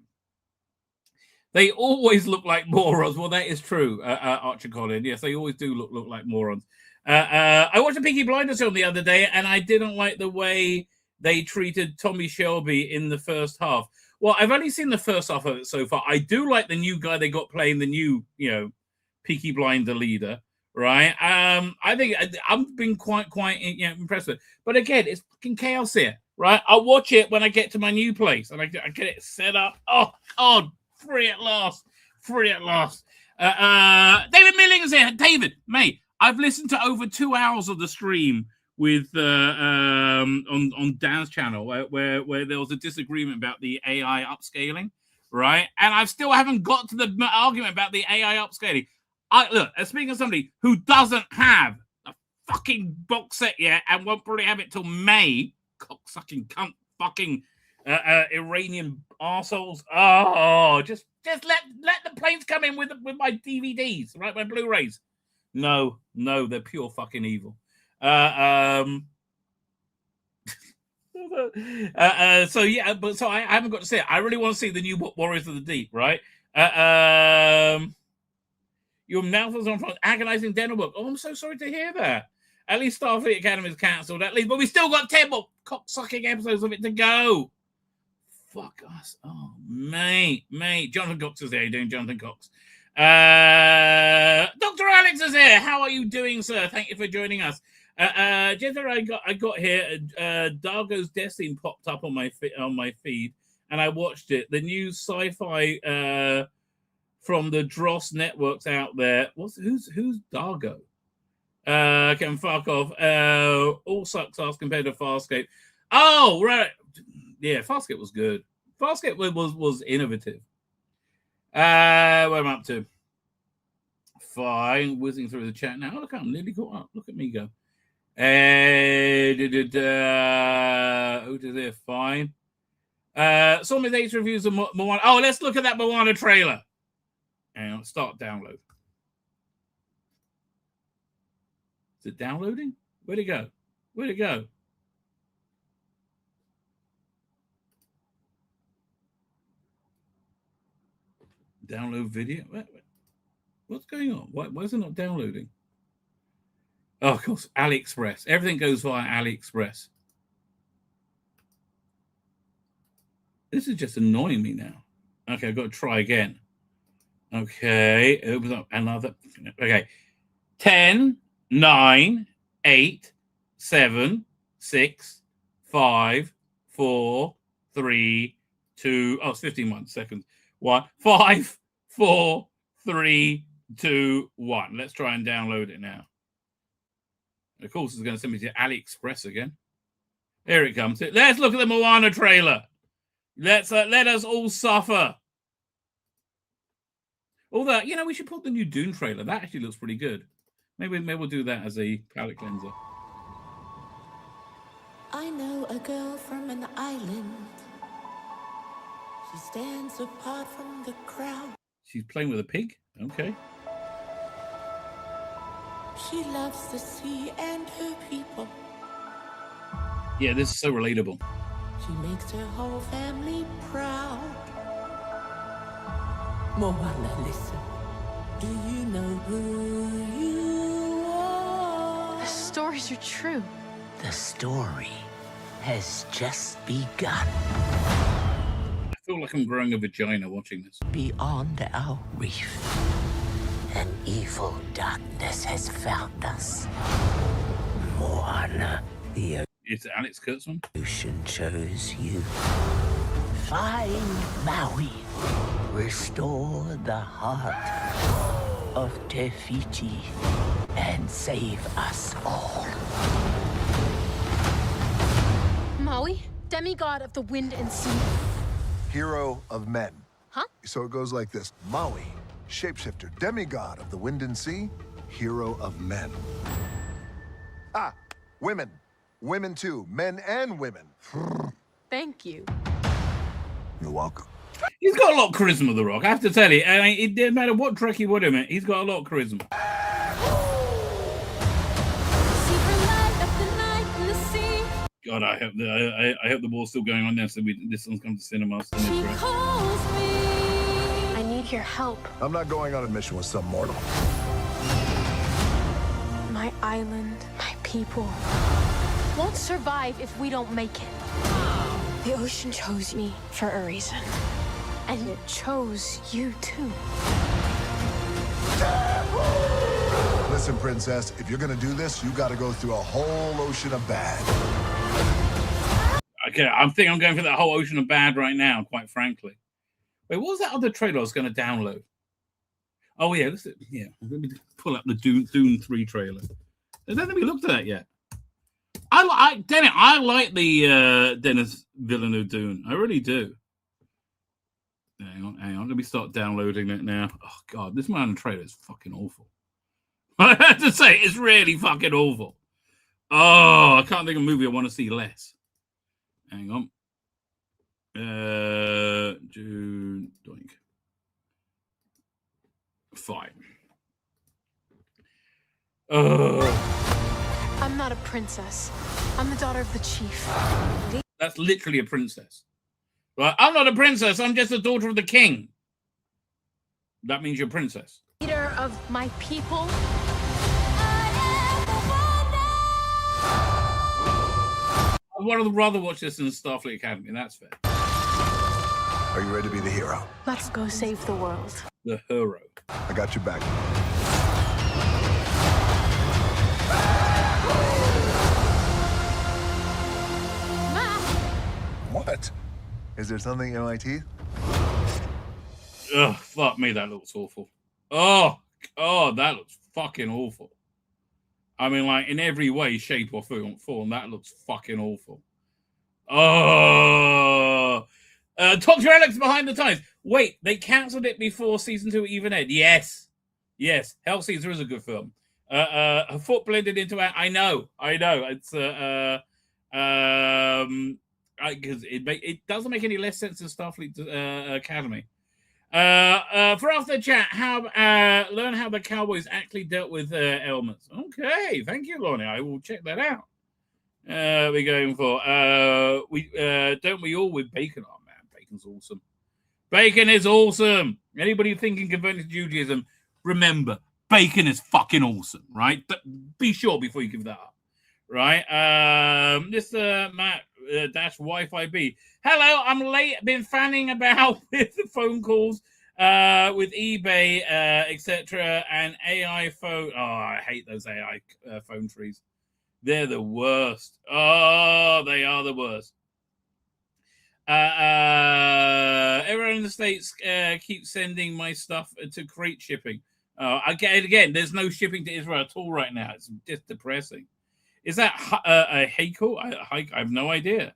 They always look like morons. Well, that is true, Archer Collin. Yes, they always do look like morons. I watched a Peaky Blinders film the other day, and I didn't like the way they treated Tommy Shelby in the first half. Well, I've only seen the first half of it so far. I do like the new guy they got playing the new, Peaky Blinder leader, right? I think I've been quite impressed with it. But again, it's fucking chaos here, right? I'll watch it when I get to my new place, and I get it set up. Oh, free at last. David Milling is here. David, mate, I've listened to over 2 hours of the stream with on Dan's channel where there was a disagreement about the AI upscaling, right? And I still haven't got to the argument about the AI upscaling. Look, speaking of somebody who doesn't have a fucking box set yet and won't probably have it till May, cocksucking cunt fucking Iranian arseholes. Oh, just let the planes come in with my DVDs, right? My Blu-rays. No, they're pure fucking evil. So I haven't got to see it. I really want to see the new Warriors of the Deep, right? Your mouth was on front, agonizing dental work. Oh, I'm so sorry to hear that. At least Starfleet Academy is cancelled, at least, but we still got 10 more cocksucking episodes of it to go. Fuck us. Oh, mate. Jonathan Cox is there. How you doing, Jonathan Cox? Dr. Alex is here. How are you doing, sir? Thank you for joining us. Just I got here. Dargo's Destiny popped up on my feed, and I watched it. The new sci-fi from the Dross networks out there. Who's Dargo? Can fuck off. All sucks ass compared to Farscape. Oh, right. Yeah, Farscape was good. Farscape was innovative. What am I up to? Fine. Whizzing through the chat now. Look, I'm nearly caught up. Look at me go. Who did it? Fine. Saw me 8 reviews of Moana. Oh, let's look at that Moana trailer. And start download. Is it downloading? Where'd it go? Download video. What's going on? Why is it not downloading? Oh, of course, AliExpress. Everything goes via AliExpress. This is just annoying me now. Okay, I've got to try again. Okay, open up another. Okay, 10, 9, 8, 7, 6, 5, 4, 3, 2. Oh, it's 51 seconds. 1, 5, 4, 3, 2, 1. Let's try and download it now. Of course, it's going to send me to AliExpress again. Here it comes. Let's look at the Moana trailer. Let us all suffer. Although, we should put the new Dune trailer. That actually looks pretty good. Maybe we'll do that as a palate cleanser. I know a girl from an island. She stands apart from the crowd. She's playing with a pig? Okay. She loves the sea and her people. Yeah, this is so relatable. She makes her whole family proud. Moana, listen. Do you know who you are? The stories are true. The story has just begun. I feel like I'm growing a vagina watching this. Beyond our reef, an evil darkness has found us. Moana, the It's Alex Kurtzman. ocean chose you. Find Maui. Restore the heart of Te Fiti and save us all. Maui, demigod of the wind and sea. Hero of men. Huh? So it goes like this. Maui, shapeshifter, demigod of the wind and sea, hero of men. Ah, women. Women too, men and women. Thank you. You're welcome. He's got a lot of charisma, The Rock. I have to tell you, I mean, it didn't matter what Trek he would have met, he's got a lot of charisma. God, I hope the war's still going on now, so this one's come to cinemas. I need your help. I'm not going on a mission with some mortal. My island, my people won't survive if we don't make it. The ocean chose me for a reason. And it chose you too. Listen, princess, if you're gonna do this, you gotta go through a whole ocean of bad. Okay, I think I'm going for that whole ocean of bad right now, quite frankly. Wait, what was that other trailer I was going to download? Oh, yeah, let me pull up the Dune 3 trailer. I don't think we looked at that yet. I like the Denis Villeneuve Dune. I really do. Hang on. Let me start downloading it now. Oh, God, this man trailer is fucking awful. I have to say, it's really fucking awful. Oh, I can't think of a movie I want to see less. Hang on. June doink. Fine. I'm not a princess. I'm the daughter of the chief. That's literally a princess. Right? I'm not a princess. I'm just the daughter of the king. That means you're a princess. Leader of my people. I would rather watch this in Starfleet Academy. That's fair. Are you ready to be the hero? Let's go save the world. The hero. I got your back. Ma! What? Is there something in my teeth? Ugh, fuck me, that looks awful. Oh, that looks fucking awful. I mean, like, in every way, shape, or form, that looks fucking awful. Oh, Dr. Alex behind the times. Wait, they cancelled it before season 2 even aired. Yes. Hell Caesar is a good film. Her foot blended into it. I know. It's because it doesn't make any less sense than Starfleet Academy. For after the chat, learn how the Cowboys actually dealt with ailments. Okay, thank you, Lonnie. I will check that out. We're going for don't we all with bacon? Oh man, bacon's awesome. Bacon is awesome. Anybody thinking converting to Judaism, remember, bacon is fucking awesome, right? Be sure before you give that up, right? Mr. Matt dash Wi-Fi B. Hello, I'm late. Been fanning about with the phone calls with eBay, etc. and AI phone. Oh, I hate those AI phone trees. They're the worst. Oh, they are the worst. Everyone in the States keeps sending my stuff to crate shipping. Again, there's no shipping to Israel at all right now. It's just depressing. Is that a Heiko? I have no idea.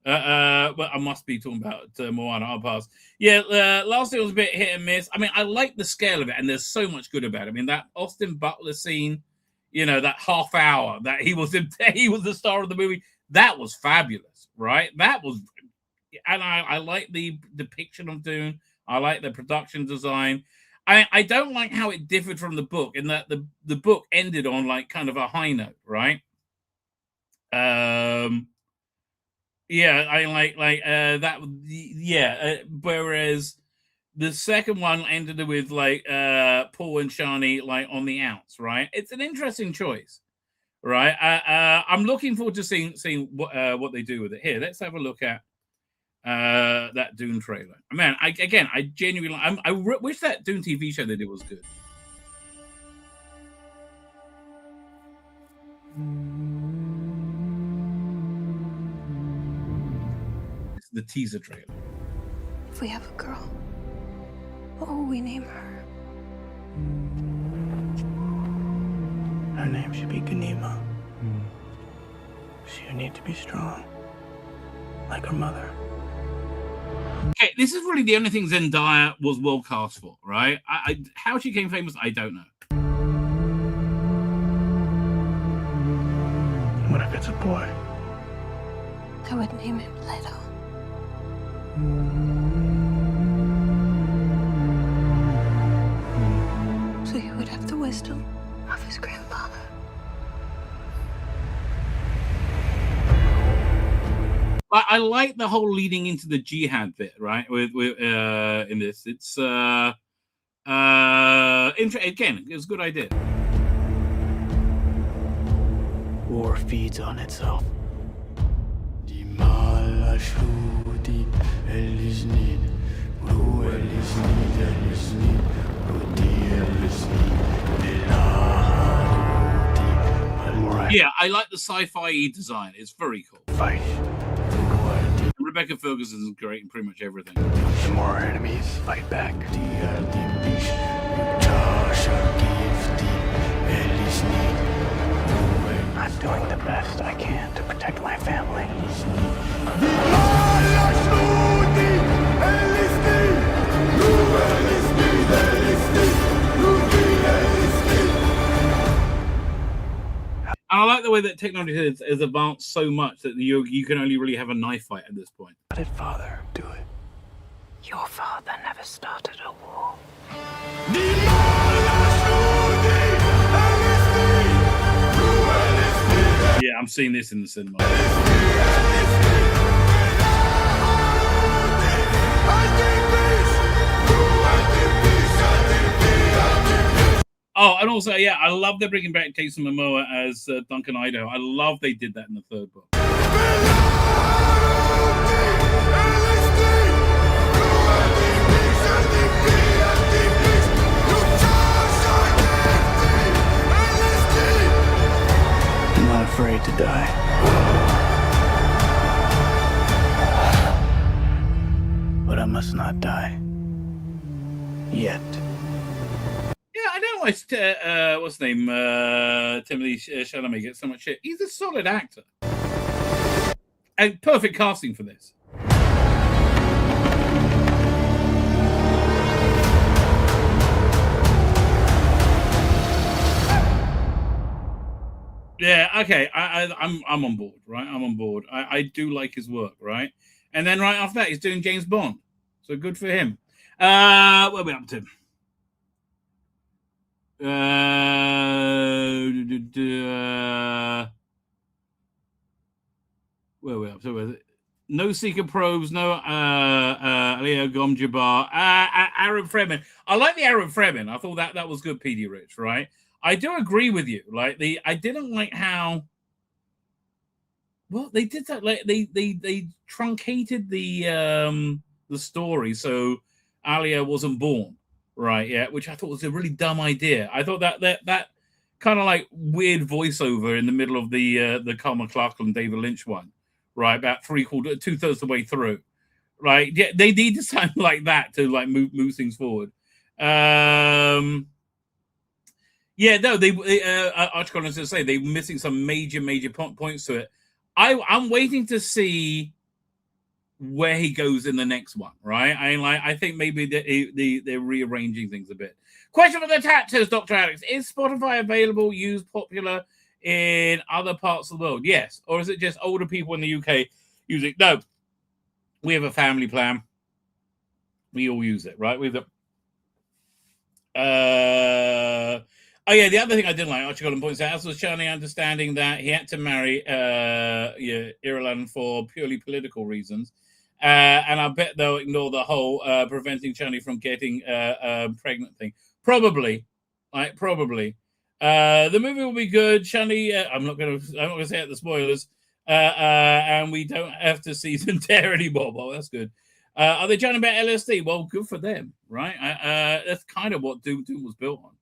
But I must be talking about Moana. I'll pass. Yeah, last year was a bit hit and miss. I mean, I like the scale of it, and there's so much good about it. I mean, that Austin Butler scene, that half hour that he was the star of the movie, that was fabulous, right? That was, and I like the depiction of Dune. I like the production design. I don't like how it differed from the book, in that the book ended on like kind of a high note, right? I like that. Whereas the second one ended with like Paul and Shani like on the outs, right? It's an interesting choice, right? I'm looking forward to seeing what they do with it. Here, let's have a look at that Dune trailer. Man, I genuinely, I wish that Dune TV show they did was good. It's the teaser trailer. If we have a girl, what will we name her? Her name should be Ganima. She'll need to be strong, like her mother. Okay, this is really the only thing Zendaya was well cast for, right? How she became famous, I don't know. What if it's a boy? I would name him Leto. So he would have the wisdom of his grandfather. I like the whole leading into the jihad bit, right? With in this, it's again, it was a good idea. War feeds on itself. Yeah, I like the sci-fi design. It's very cool. Fight. Rebecca Ferguson is great in pretty much everything. The more our enemies fight back. I'm doing the best I can to protect my family. And I like the way that technology has advanced so much that you can only really have a knife fight at this point. How did father do it? Your father never started a war. Yeah, I'm seeing this in the cinema. Oh, and also, yeah, I love they're bringing back Jason Momoa as Duncan Idaho. I love they did that in the third book. I'm not afraid to die. But I must not die. Yet. Yeah, I know what's his name? Timothy Chalamet gets so much shit. He's a solid actor. And perfect casting for this. Yeah, okay. I'm on board, right? I'm on board. I do like his work, right? And then right after that, he's doing James Bond. So good for him. What are we up to? Where are we up to? No Seeker Probes, no Leo Gomjabar, Arab Fremen. I like the Arab Fremen. I thought that was good, PD Rich, right? I do agree with you. Like I didn't like how they did that. Like they truncated the story so Alia wasn't born. Right, yeah, which I thought was a really dumb idea. I thought that kind of like weird voiceover in the middle of the Carl McLachlan David Lynch one, right, about 2/3 of the way through, right? Yeah, they need to sound like that to like move things forward. Yeah, no, they Archicon is to say they're missing some major points to it. I'm waiting to see where he goes in the next one, right? I think maybe they're rearranging things a bit. Question for the tattoos, Dr. Alex. Is Spotify available, used, popular in other parts of the world? Yes. Or is it just older people in the UK use it? No. We have a family plan. We all use it, right? We've got... Oh, yeah, the other thing I didn't like, Archie Golden points out, as was Charlie understanding that he had to marry Ireland for purely political reasons. And I bet they'll ignore the whole preventing Charlie from getting pregnant thing. Probably. The movie will be good. Charlie, I'm not gonna say it, the spoilers. and we don't have to season tear anymore. Well, that's good. Are they chatting about LSD? Well, good for them, right? That's kind of what Doom was built on,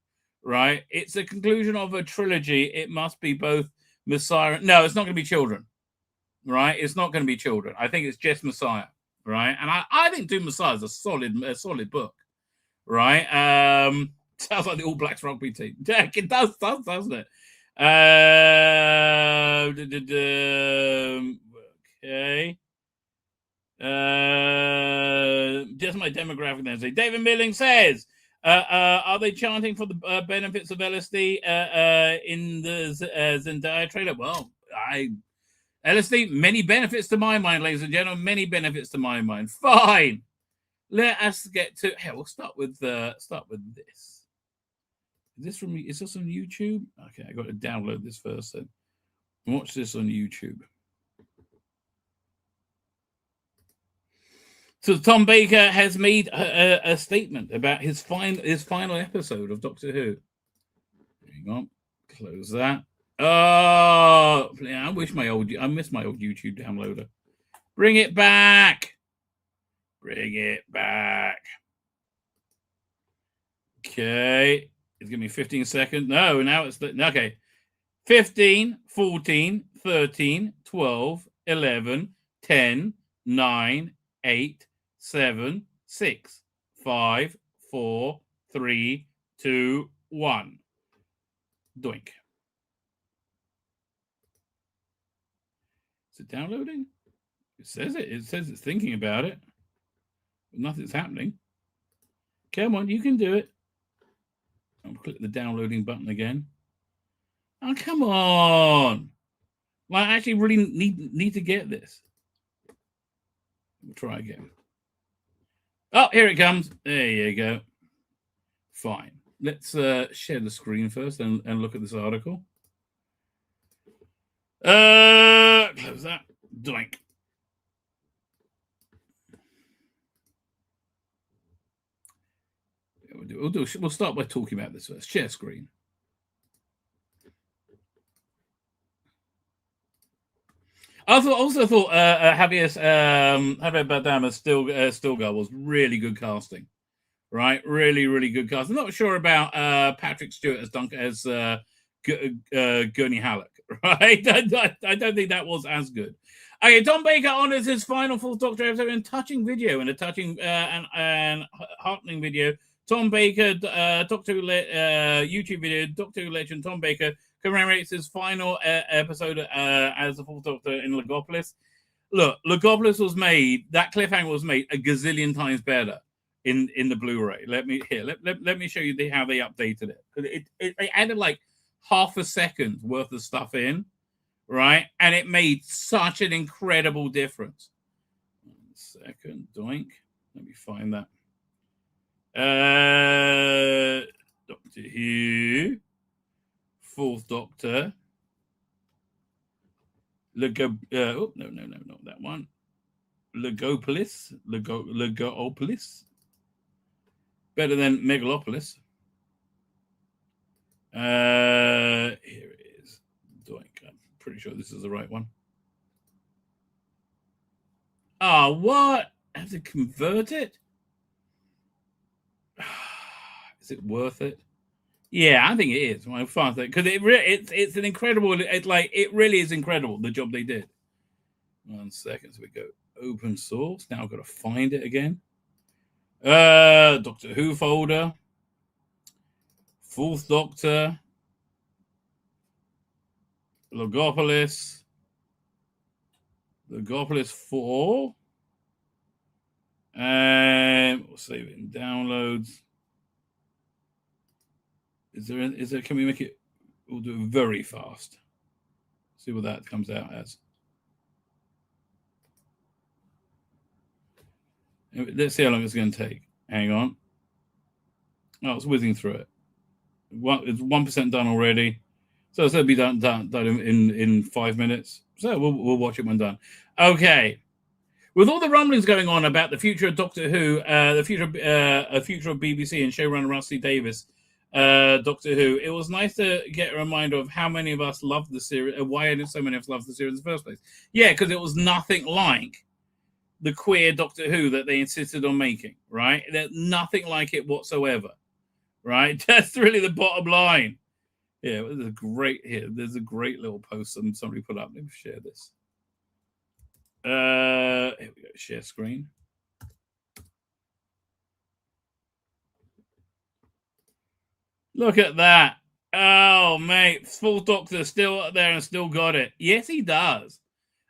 right? It's a conclusion of a trilogy. It must be both Messiah. No, it's not going to be children, right? It's not going to be children. I think it's just Messiah, right? And I think Doom Messiah is a solid book, right? Sounds like the All Blacks rugby team. It does, doesn't it? Okay. Just my demographic then. So David Milling says, are they chanting for the benefits of LSD in the Zendaya trailer? Well, LSD, many benefits to my mind, ladies and gentlemen, many benefits to my mind. Fine. Let us get to. Hey, we'll start with this. Is this on YouTube? Okay, I got to download this first then. Watch this on YouTube. So Tom Baker has made a statement about his final episode of Doctor Who. Hang on, close that. Oh, I miss my old YouTube downloader. Bring it back. Bring it back. Okay, it's gonna be 15 seconds. No, now it's okay. 15, 14, 13, 12, 11, 10, 9, 8, 7, 6, 5, 4, 3, 2, 1. Doink. Is it downloading? It says it. It says it's thinking about it. But nothing's happening. Come on, you can do it. I'll click the downloading button again. Oh, come on. Well, I actually really need to get this. We'll try again. Oh, here it comes. There you go. Fine. Let's share the screen first and look at this article. Close that. Doink. We'll start by talking about this first. Share screen. I also thought Javier Bardem's Stilgar was really good casting, right? Really good casting. I'm not sure about Patrick Stewart as Gurney Halleck, right? I don't think that was as good. Okay, Tom Baker honors his final Fourth Doctor episode in touching video, in a touching and heartening video. Tom Baker, Doctor Who YouTube video, Doctor Who legend Tom Baker commemorates his final episode as the Fourth Doctor in Logopolis. Look, Logopolis was made, that cliffhanger was made a gazillion times better in the Blu-ray. Let me show you how they updated it. It added like half a second worth of stuff in, right? And it made such an incredible difference. 1 second, doink. Let me find that. Doctor Who, Fourth Doctor. No, not that one. Logopolis. Better than Megalopolis. Here it is. Doink. I'm pretty sure this is the right one. Oh, what? I have to convert it? Is it worth it? Yeah, I think it is. Because it's an incredible. It really is incredible the job they did. 1 second, so we go open source. Now I've got to find it again. Doctor Who folder, Fourth Doctor, Logopolis 4, and we'll save it in downloads. Is there? Can we make it? We'll do it very fast. See what that comes out as. Let's see how long it's going to take. Hang on. Oh, it's whizzing through it. It's 1% done already, so it'll be done in 5 minutes. So we'll watch it when done. Okay. With all the rumblings going on about the future of Doctor Who, the future of BBC and showrunner Rusty Davies Doctor Who. It was nice to get a reminder of how many of us loved the series, why did so many of us love the series in the first place. Yeah, because it was nothing like the queer Doctor Who that they insisted on making, right? There's nothing like it whatsoever, right? That's really the bottom line. Yeah, there's a great little post somebody put up. Let me share this. Here we go, share screen. Look at that. Oh, mate. Full Doctor still up there and still got it. Yes, he does.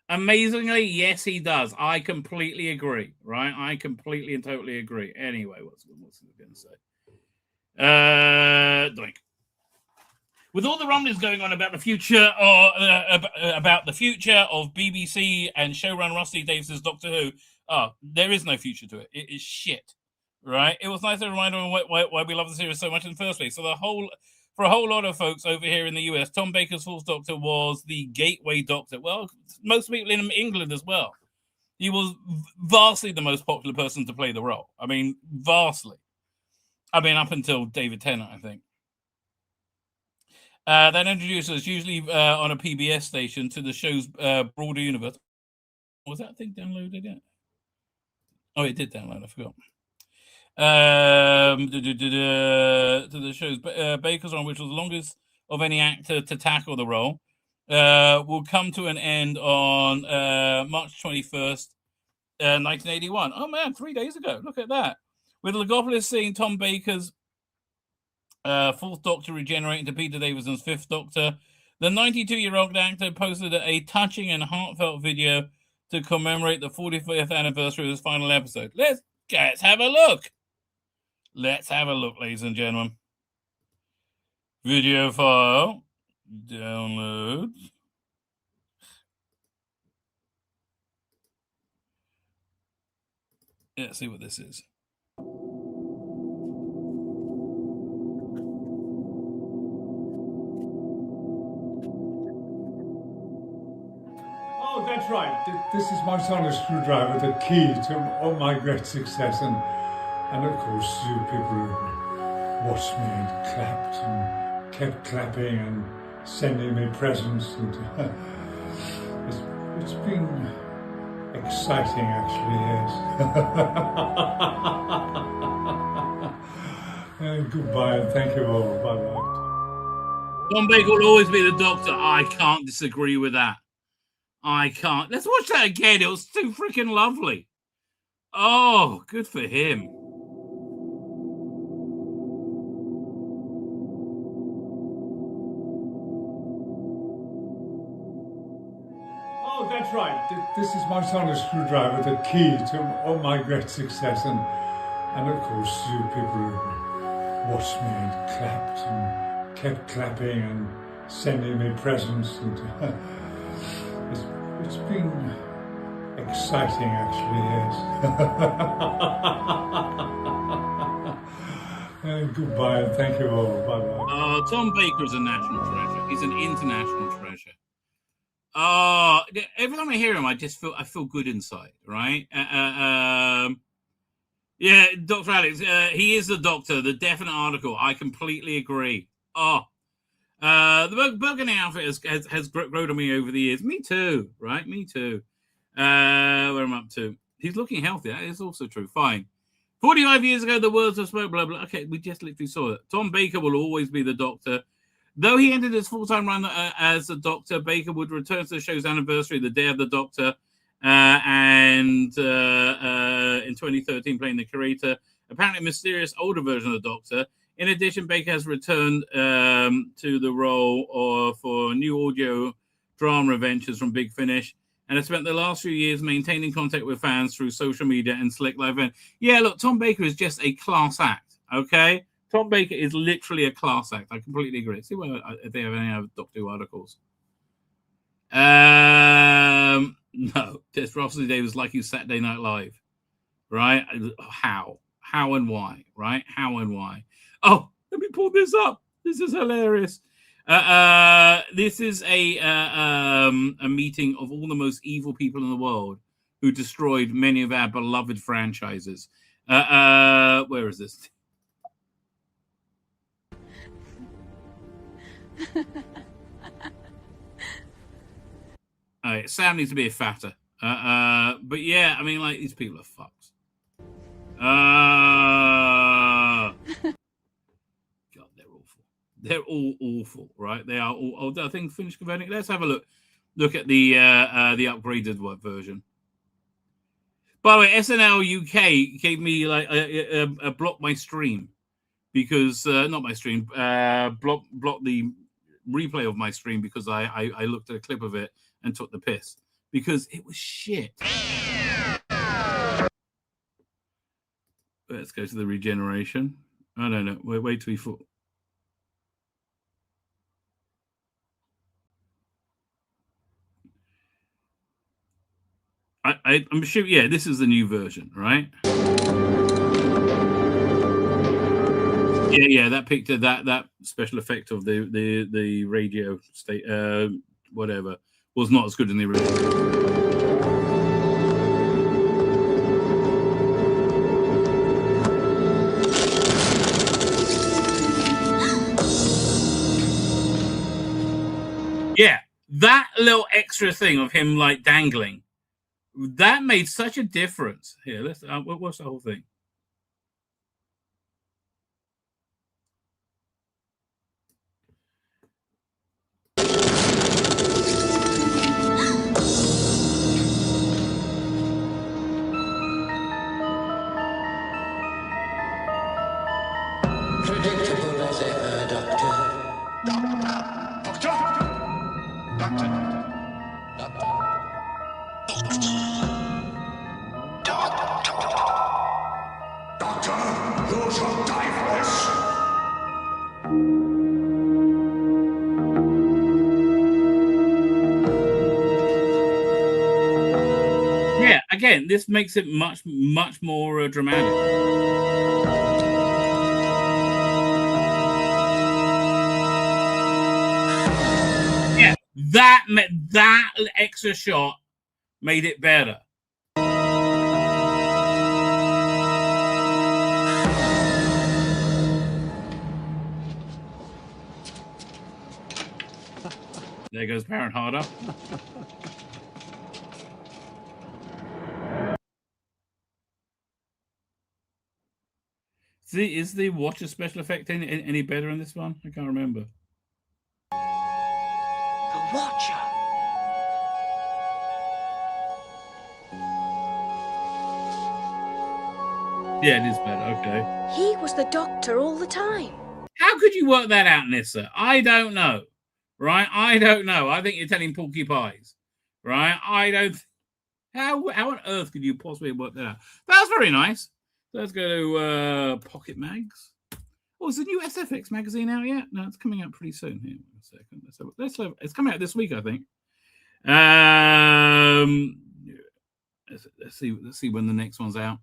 Amazingly, yes, he does. I completely agree, right? I completely and totally agree. Anyway, what's he going to say? Doink. With all the rumblings going on about the future of BBC and showrunner Rusty Davis's Doctor Who, there is no future to it. It is shit, right? It was nice to remind them why we love the series so much in the first place. So for a whole lot of folks over here in the US, Tom Baker's Fourth Doctor was the gateway Doctor. Well, most people in England as well. He was vastly the most popular person to play the role. I mean, vastly. I mean, up until David Tennant, I think. That introduced us, usually on a PBS station, to the show's broader universe. Was that thing downloaded yet? Oh, it did download. I forgot. To the show's Baker's Run, which was the longest of any actor to tackle the role, will come to an end on March 21st, 1981. Oh, man, 3 days ago. Look at that. With Logopolis seeing Tom Baker's Fourth Doctor regenerate into Peter Davison's Fifth Doctor, the 92-year-old actor posted a touching and heartfelt video to commemorate the 45th anniversary of his final episode. Let's have a look. Let's have a look, ladies and gentlemen. Video file. Download. Let's see what this is. Oh, that's right. This is my sonic screwdriver, the key to all my great success. And of course, you people who watched me and clapped and kept clapping and sending me presents. And it's been exciting, actually, yes. And goodbye, and thank you all. Bye-bye. Tom Baker will always be the Doctor. I can't disagree with that. I can't. Let's watch that again. It was too freaking lovely. Oh, good for him. Oh, that's right. This is my sonic screwdriver, the key to all my great success. And of course, you people who watched me and clapped and kept clapping and sending me presents. And it's been exciting, actually, yes. And goodbye, and thank you all. Bye-bye. Tom Baker is a national treasure. He's an international treasure. Every time I hear him, I feel good inside, right? Yeah, Dr. Alex, he is the Doctor, the definite article. I completely agree. The Burgundy outfit has grown on me over the years. Me too, right? Me too. Where I'm up to. He's looking healthy. That is also true. Fine. 45 years ago, the words were spoken, blah, blah. Okay, we just literally saw it. Tom Baker will always be the Doctor. Though he ended his full-time run as the Doctor, Baker would return to the show's anniversary, the Day of the Doctor, and in 2013 playing the curator, apparently mysterious older version of the Doctor. In addition, Baker has returned to the role for new audio drama adventures from Big Finish, and has spent the last few years maintaining contact with fans through social media and select live events. Yeah, look, Tom Baker is just a class act, okay? Tom Baker is literally a class act. I completely agree. See if they have any other Doctor Who articles. No, just Russell Davis like he's Saturday Night Live, right? How and why, right? How and why? Oh, let me pull this up. This is hilarious. This is a meeting of all the most evil people in the world who destroyed many of our beloved franchises. Where is this? All right, Sam needs to be a fatter. But yeah, I mean, like, these people are fucks. God, they're awful. They're all awful, right? They are all. Oh, I think finished converting. Let's have a look. Look at the upgraded version. By the way, SNL UK gave me like a block my stream because not my stream, block the replay of my stream because I looked at a clip of it and took the piss because it was shit. Let's go to the regeneration. I don't know. Wait till we fall. I'm sure. Yeah, this is the new version, right? Yeah. That picture, that special effect of the radio state, whatever, was not as good in the original. Yeah, that little extra thing of him like dangling, that made such a difference. Here, let's watch the whole thing. Predictable as ever, Doctor. You shall die for this! Yeah, again, this makes it much more dramatic. Yeah, that extra shot made it better. There goes Baron Harder. Is the Watcher special effect any better in this one? I can't remember. The Watcher. Yeah, it is better. Okay. He was the Doctor all the time. How could you work that out, Nissa? I don't know. Right? I don't know. I think you're telling Porky Pies. Right? I don't. How on earth could you possibly work that out? That's very nice. So let's go to Pocket Mags. Oh, is the new SFX magazine out yet? No, it's coming out pretty soon. Here, one second. Let's have, it's coming out this week, I think. Let's see when the next one's out.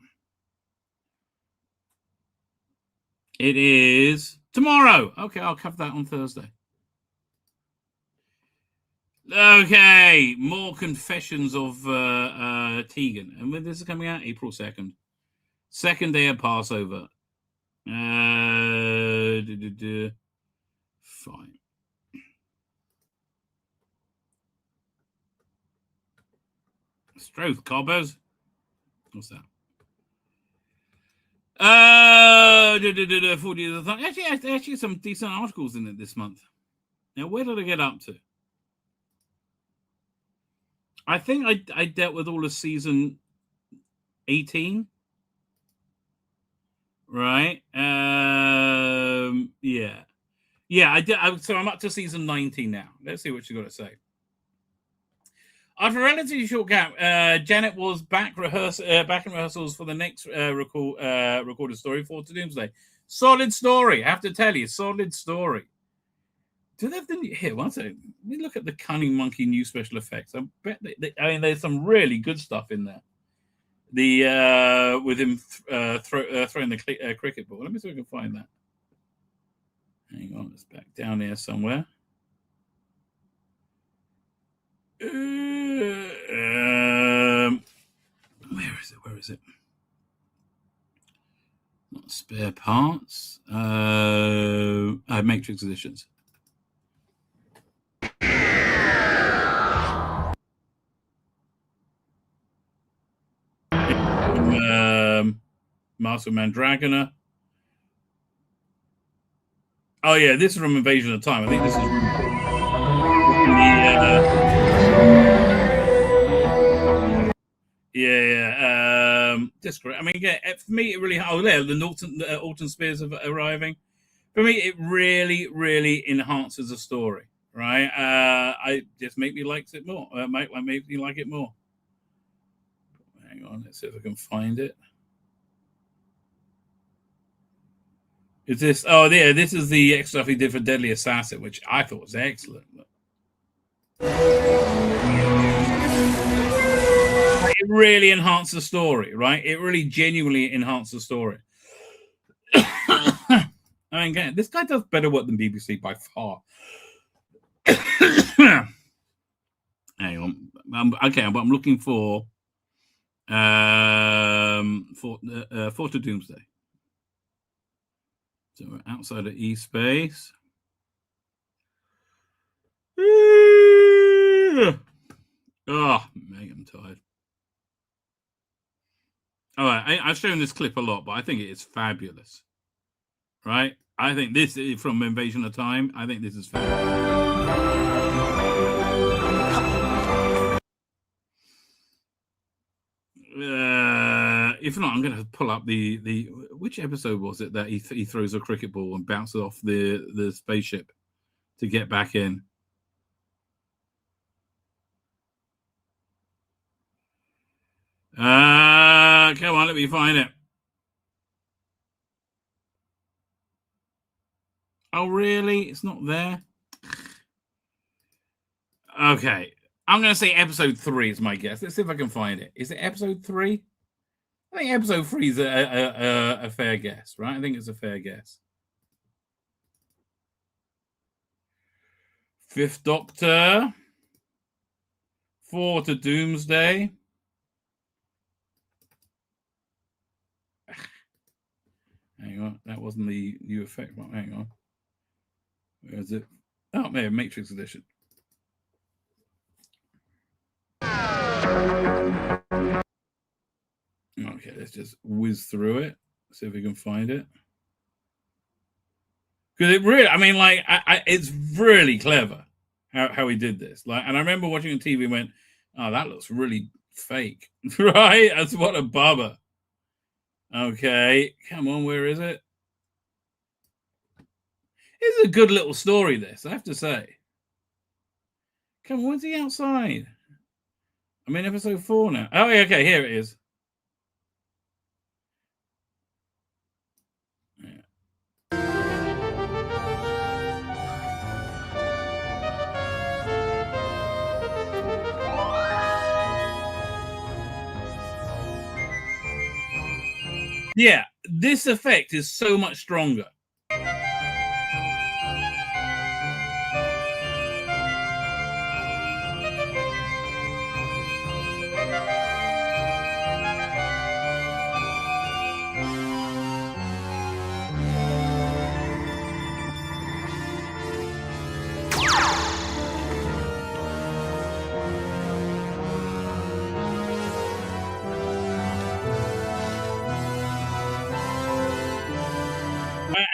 It is tomorrow. Okay, I'll cover that on Thursday. Okay, more Confessions of Tegan. And when this is coming out? April 2nd. Second day of Passover. Fine. Stroth Cobbers. What's that? 40 years. Actually, some decent articles in it this month. Now, where did I get up to? I think I dealt with all of season 18. Right. Yeah, I did. So I'm up to season 19 now. Let's see what you got to say. After a relatively short gap, Janet was back in rehearsals for the next recorded story for Doomsday. Solid story, I have to tell you, solid story. Do they have the here? One second. Let me look at the Cunning Monkey new special effects. I bet I mean, there's some really good stuff in there. The with him throwing the cricket ball. Let me see if I can find that. Hang on, it's back down here somewhere. Where is it? Not spare parts. Matrix editions. Master Mandragona. Oh yeah, this is from Invasion of Time. I think this is just great. I mean, yeah, for me, it really. Oh, there, the Alton Spears of arriving. For me, it really, really enhances the story. Right? I just make me like it more. Make me like it more. Hang on, let's see if I can find it. Is this? Oh, yeah, this is the extra stuff he did for Deadly Assassin, which I thought was excellent. It really enhanced the story, right? It really genuinely enhanced the story. I mean, again, this guy does better work than BBC by far. Hang on. Okay, but I'm looking for Fort of Doomsday. So we're outside of E-Space. Oh, man, I'm tired. All right, I've shown this clip a lot, but I think it is fabulous. Right? I think this is from Invasion of Time. I think this is fabulous. If not, I'm going to pull up the which episode was it that he throws a cricket ball and bounces off the spaceship to get back in? Come on, let me find it. Oh, really? It's not there? Okay. I'm going to say episode 3 is my guess. Let's see if I can find it. Is it episode 3? I think episode 3 is a fair guess, right? I think it's a fair guess. Fifth Doctor. Fort of Doomsday. Hang on. That wasn't the new effect. Hang on. Where is it? Oh, man, Matrix Edition. Okay, let's just whiz through it. See if we can find it. Because it really, I mean, like, it's really clever how he did this. Like, and I remember watching on TV and went, oh, that looks really fake. Right? That's what a bubba. Okay, come on, where is it? It's a good little story, this, I have to say. Come on, where's he outside? I'm in episode 4 now. Oh, yeah, okay, here it is. Yeah, this effect is so much stronger.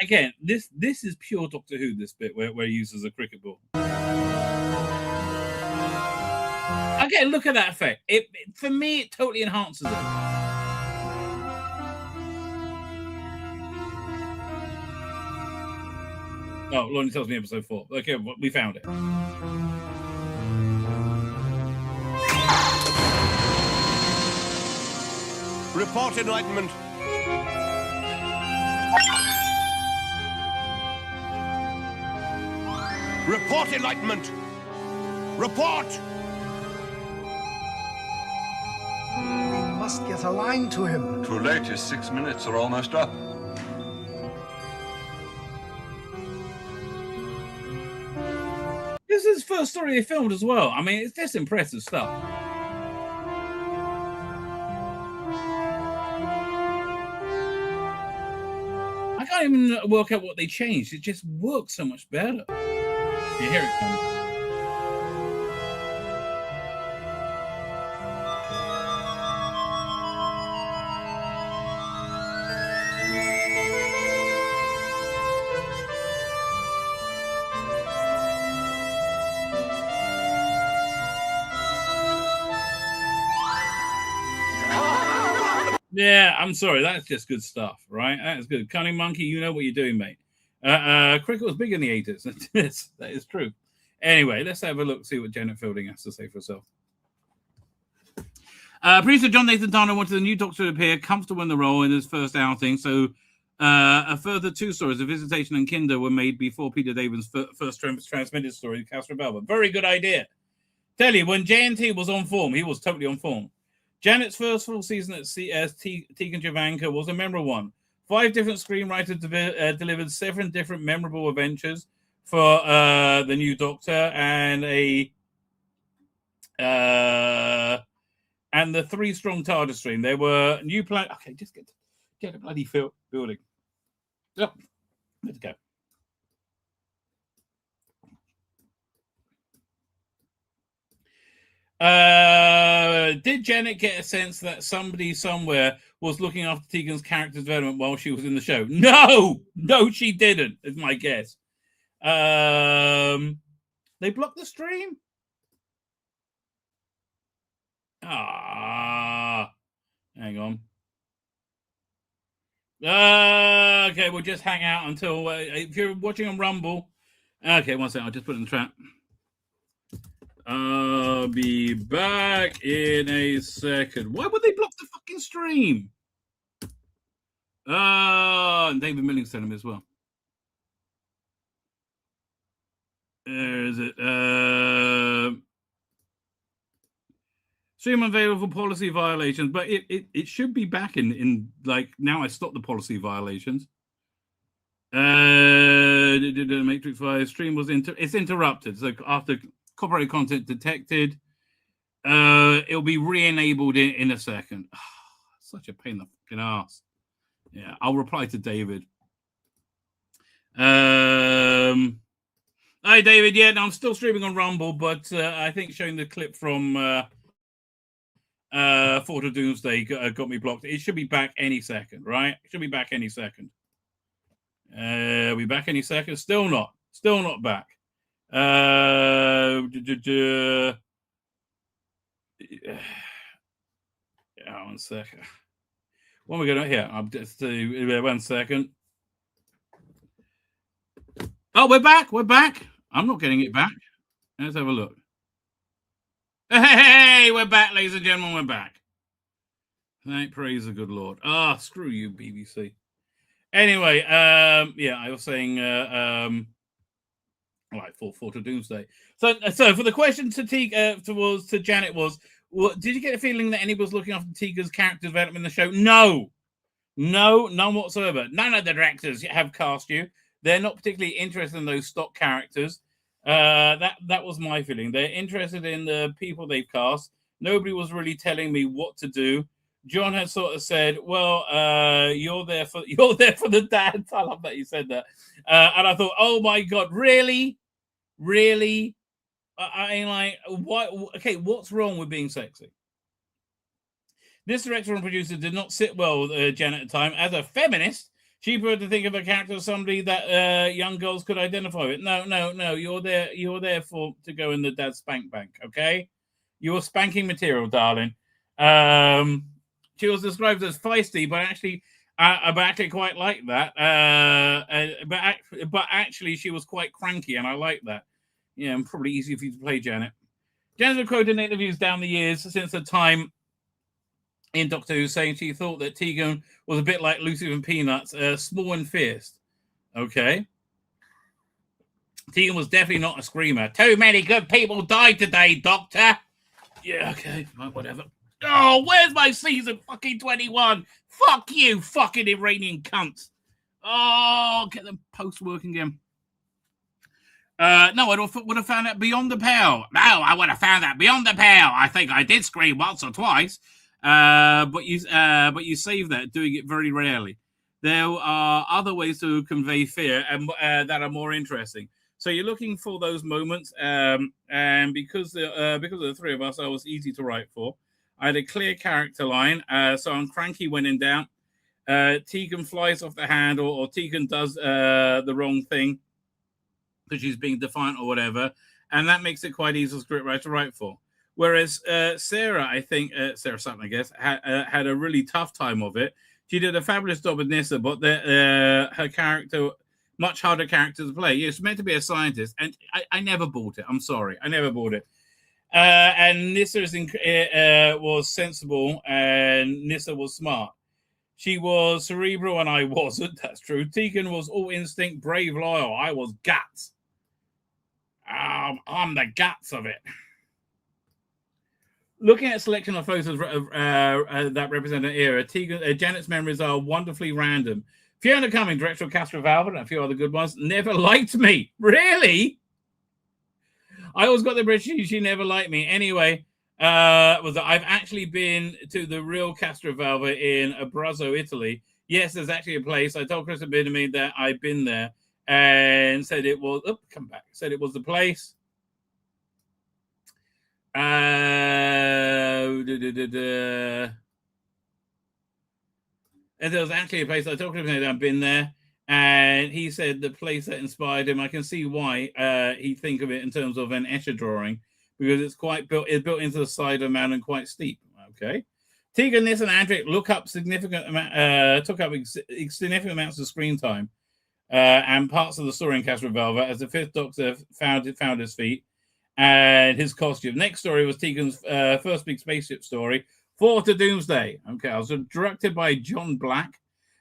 Again, this is pure Doctor Who, this bit where he uses a cricket ball. Again, look at that effect. For me, it totally enhances it. Oh, Lonnie tells me episode 4. Okay, we found it. Report enlightenment. Report enlightenment. Report. We must get a line to him. Too late. His 6 minutes are almost up. This is his first story they filmed as well. I mean, it's just impressive stuff. I can't even work out what they changed. It just works so much better. Yeah, here it comes. Yeah, I'm sorry. That's just good stuff, right? That's good. Cunning Monkey, you know what you're doing, mate. Cricket was big in the 80s. That is true. Anyway, let's have a look, see what Janet Fielding has to say for herself. Producer John Nathan Turner wanted the new Doctor to appear comfortable in the role in his first outing, so a further 2 stories, A Visitation and Kinder, were made before Peter David's first transmitted story, Casper Belva. Very good idea. Tell you, when JNT was on form, he was totally on form. Janet's first full season at Tegan Javanka was a memorable one. 5 different screenwriters delivered 7 different memorable adventures for the new Doctor, and the 3 strong TARDIS stream. There were new planet. Okay, just get a bloody building. Oh, let's go. Did Janet get a sense that somebody somewhere was looking after Tegan's character development while she was in the show? No, she didn't, is my guess. They blocked the stream? Hang on. Okay, we'll just hang out until if you're watching on Rumble. Okay, one second, I'll just put it in the chat. I'll be back in a second. Why would they block the fucking stream? And David Milling's telling me as well. Where is it? Stream available for policy violations, but it should be back in like now. I stopped the policy violations. Matrix 5 stream was it's interrupted. So after copyrighted content detected, it'll be re-enabled in a second. Such a pain in the fucking ass. Yeah, I'll reply to David. Hi David. Yeah, no, I'm still streaming on Rumble, but I think showing the clip from Fort of Doomsday got me blocked. It should be back any second, right? It should be back any second. Be back any second. Still not back. One second. What am I going to here? I'm just 1 second. Oh, we're back. I'm not getting it back. Let's have a look. Hey, we're back, ladies and gentlemen. We're back. Thank praise the good Lord. Screw you, BBC. Anyway, yeah, I was saying, right, Fort of Doomsday. So for the question to Janet was, did you get a feeling that anybody was looking after Tegan's character development in the show? No, none whatsoever. None of the directors have cast you. They're not particularly interested in those stock characters. That was my feeling. They're interested in the people they've cast. Nobody was really telling me what to do. John had sort of said, "Well, you're there for the dads." I love that you said that. And I thought, "Oh my God, really? I mean, like, what? Okay, what's wrong with being sexy?" This director and producer did not sit well with Janet at the time. As a feminist, she preferred to think of a character as somebody that young girls could identify with. No. You're there to go in the dad's spank bank. Okay, you're spanking material, darling. She was described as feisty, but actually, quite like that. But actually, she was quite cranky, and I like that. Yeah, and probably easy for you to play, Janet. Janet's been quoted in interviews down the years since the time in Doctor Who, saying she thought that Tegan was a bit like Lucy and Peanuts, small and fierce. Okay. Tegan was definitely not a screamer. Too many good people died today, Doctor. Yeah, okay, whatever. Oh, where's my season fucking 21? Fuck you, fucking Iranian cunts. Oh, get them post working again. No, I would have found that beyond the pale. No, I would have found that beyond the pale. I think I did scream once or twice. But you save that, doing it very rarely. There are other ways to convey fear and that are more interesting. So you're looking for those moments, and because of the 3 of us, I was easy to write for. I had a clear character line, so I'm cranky when in doubt. Tegan flies off the handle, or Tegan does the wrong thing because she's being defiant or whatever, and that makes it quite easy for scriptwriter to write for. Whereas Sarah, I think, Sarah Sutton, I guess, had a really tough time of it. She did a fabulous job with Nyssa, but her character, much harder character to play. It's meant to be a scientist, and I never bought it. I'm sorry. I never bought it. And Nyssa was sensible, and Nyssa was smart. She was cerebral, and I wasn't. That's true. Tegan was all instinct, brave, loyal. I was guts. I'm the guts of it. Looking at a selection of photos that represent an era, Janet's memories are wonderfully random. Fiona Cumming, director of Castro Valva, and a few other good ones, never liked me. Really? I always got the impression she never liked me. Anyway, I've actually been to the real Castro Valva in Abruzzo, Italy. Yes, there's actually a place. I told Chris Abinami that I've been there and said it was. Oh, come back. Said it was the place. And there was actually a place I talked to him that I've been there, and he said the place that inspired him. I can see why he think of it in terms of an Escher drawing, because it's built into the side of a mountain, quite steep. Okay, Tegan, Nis, and Andric took up significant amounts of screen time and parts of the story in Castrovalva as the Fifth Doctor found his feet and his costume. Next story was Tegan's first big spaceship story, Forward to Doomsday. Okay, I was directed by John Black.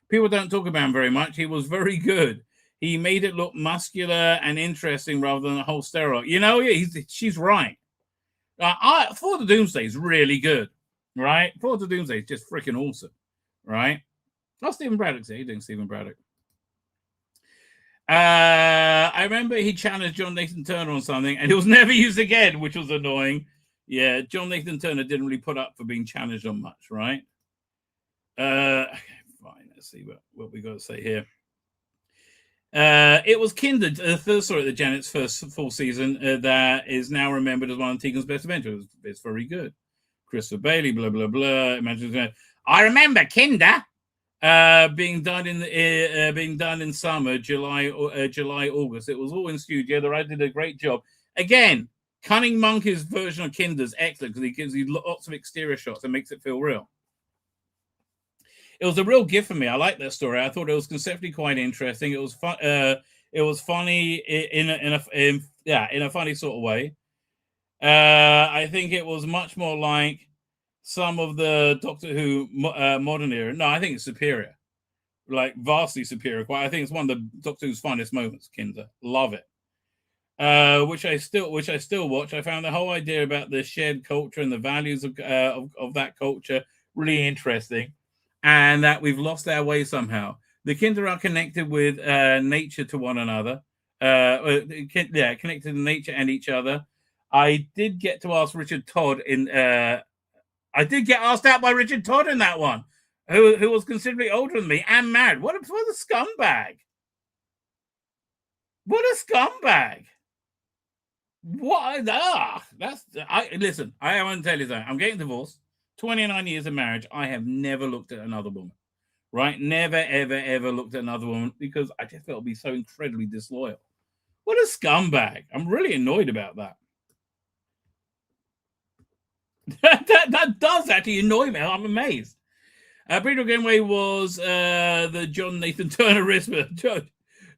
People don't talk about him very much. He was very good. He made it look muscular and interesting rather than a whole steroid. You know, she's right. Forward to Doomsday is really good, right? Forward to Doomsday is just freaking awesome, right? Oh, Stephen Braddock's here. How you doing, Stephen Braddock? I remember he challenged John Nathan Turner on something, and it was never used again, which was annoying. Yeah, John Nathan Turner didn't really put up for being challenged on much, right? Okay, fine. Let's see what we got to say here. It was Kinder, the third story of the Janet's first full season, that is now remembered as one of Tegan's best adventures. It's very good. Christopher Bailey, blah blah blah. Imagine. I remember Kinder being done in summer, July, August. It was all in studio. The writer did a great job. Again, Cunning Monkey's version of Kinder's excellent because he gives you lots of exterior shots and makes it feel real. It was a real gift for me. I liked that story. I thought it was conceptually quite interesting. It was fun. It was funny in a funny sort of way. I think it was much more like some of the Doctor Who modern era. No, I think it's superior, like vastly superior. I think it's one of the Doctor Who's finest moments. Kinder, love it. Which I still watch. I found the whole idea about the shared culture and the values of that culture really interesting, and that we've lost our way somehow. The Kinder are connected with nature to one another. Connected to nature and each other. I did get to ask Richard Todd I did get asked out by Richard Todd in that one, who was considerably older than me and married. What a scumbag! What a scumbag! What? Listen. I want to tell you that I'm getting divorced. 29 years of marriage. I have never looked at another woman. Right? Never, ever, ever looked at another woman because I just felt it'd be so incredibly disloyal. What a scumbag! I'm really annoyed about that. that does actually annoy me. I'm amazed. Peter Genway was the John Nathan Turner whisper.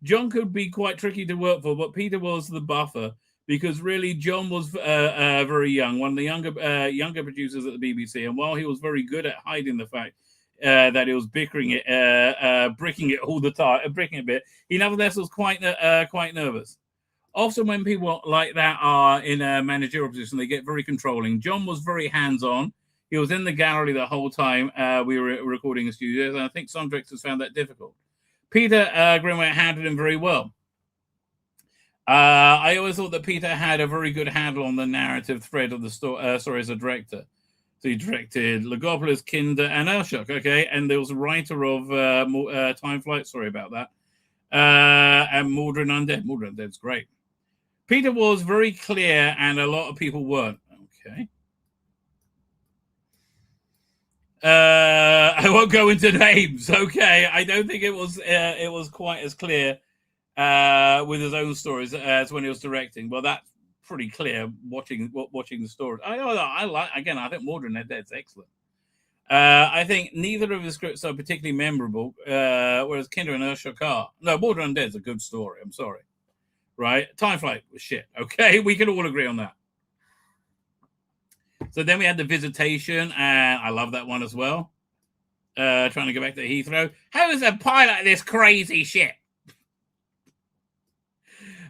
John could be quite tricky to work for, but Peter was the buffer because really John was very young, one of the younger producers at the BBC, and while he was very good at hiding the fact that he was bricking it all the time, bricking it a bit, he nevertheless was quite nervous. Often when people like that are in a managerial position, they get very controlling. John was very hands-on. He was in the gallery the whole time we were recording in studios, and I think some directors found that difficult. Peter Greenway handled him very well. I always thought that Peter had a very good handle on the narrative thread of the story as a director. So he directed Logopolis, Kinder, and Earthshock, okay? And there was a writer of Time Flight, sorry about that, and Mordred Undead. Mordred Undead's great. Peter was very clear, and a lot of people weren't. Okay. I won't go into names. Okay, I don't think it was quite as clear with his own stories as when he was directing. Well, that's pretty clear watching the story. I like, again, I think Mordred and Dead's excellent. I think neither of the scripts are particularly memorable, whereas Kinder and Urshak are. No, Mordred and Dead's a good story. I'm sorry. Right? Time Flight was shit. Okay, we can all agree on that. So then we had The Visitation, and I love that one as well. Trying to go back to Heathrow. How is a pilot this crazy shit?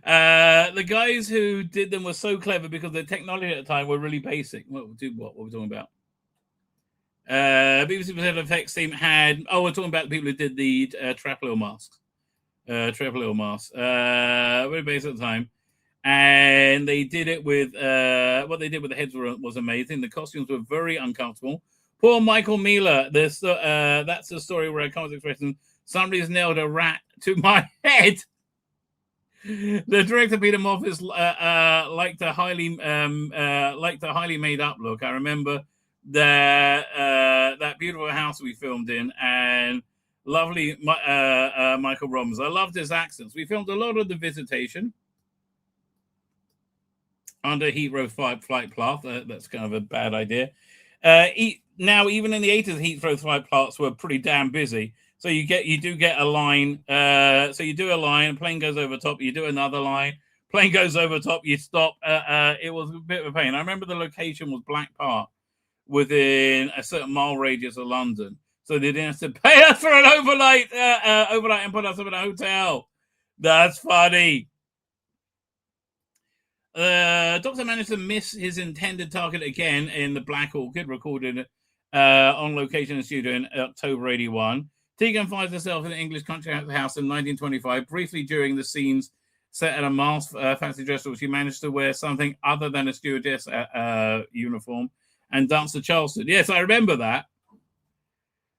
The guys who did them were so clever because the technology at the time were really basic. What were we talking about? BBC Special Effects team had... Oh, we're talking about the people who did the Trapalil masks. Trapalil masks. Very basic at the time. And they did it with... what they did with the heads was amazing. The costumes were very uncomfortable. Poor Michael Miller. That's the story where I can't express somebody's nailed a rat to my head. The director Peter Moffat liked a highly made up look. I remember that beautiful house we filmed in, and lovely Michael Robbins. I loved his accents. We filmed a lot of The Visitation under Heathrow flight path. That's kind of a bad idea. Now, even in the 80s, Heathrow flight paths were pretty damn busy. So you do get a line. So you do a line, plane goes over top. You do another line, plane goes over top. You stop. It was a bit of a pain. I remember the location was Black Park, within a certain mile radius of London. So they didn't have to pay us for an overnight and put us up in a hotel. That's funny. Doctor managed to miss his intended target again in the Black Orchid, recorded on location in the studio in October 81. Tegan finds herself in the English country house in 1925, briefly during the scenes set at a masked fancy dress, where she managed to wear something other than a stewardess uniform and dance the Charleston. Yes, I remember that.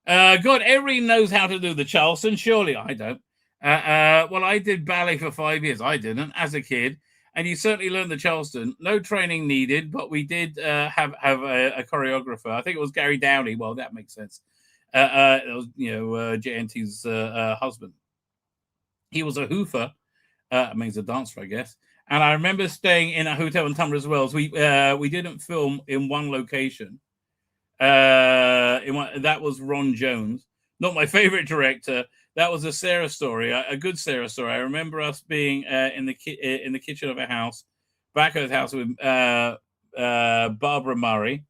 God, everybody knows how to do the Charleston. Surely I don't. Well, I did ballet for 5 years. I didn't as a kid. And you certainly learned the Charleston. No training needed, but we did have a choreographer. I think it was Gary Downey. Well, that makes sense. It was, JNT's husband. He was a hoofer. Means a dancer, I guess. And I remember staying in a hotel in Tunbridge Wells. We didn't film in one location. That was Ron Jones, not my favorite director. That was a Sarah story, a good Sarah story. I remember us being in the kitchen of a house, back of the house with Barbara Murray,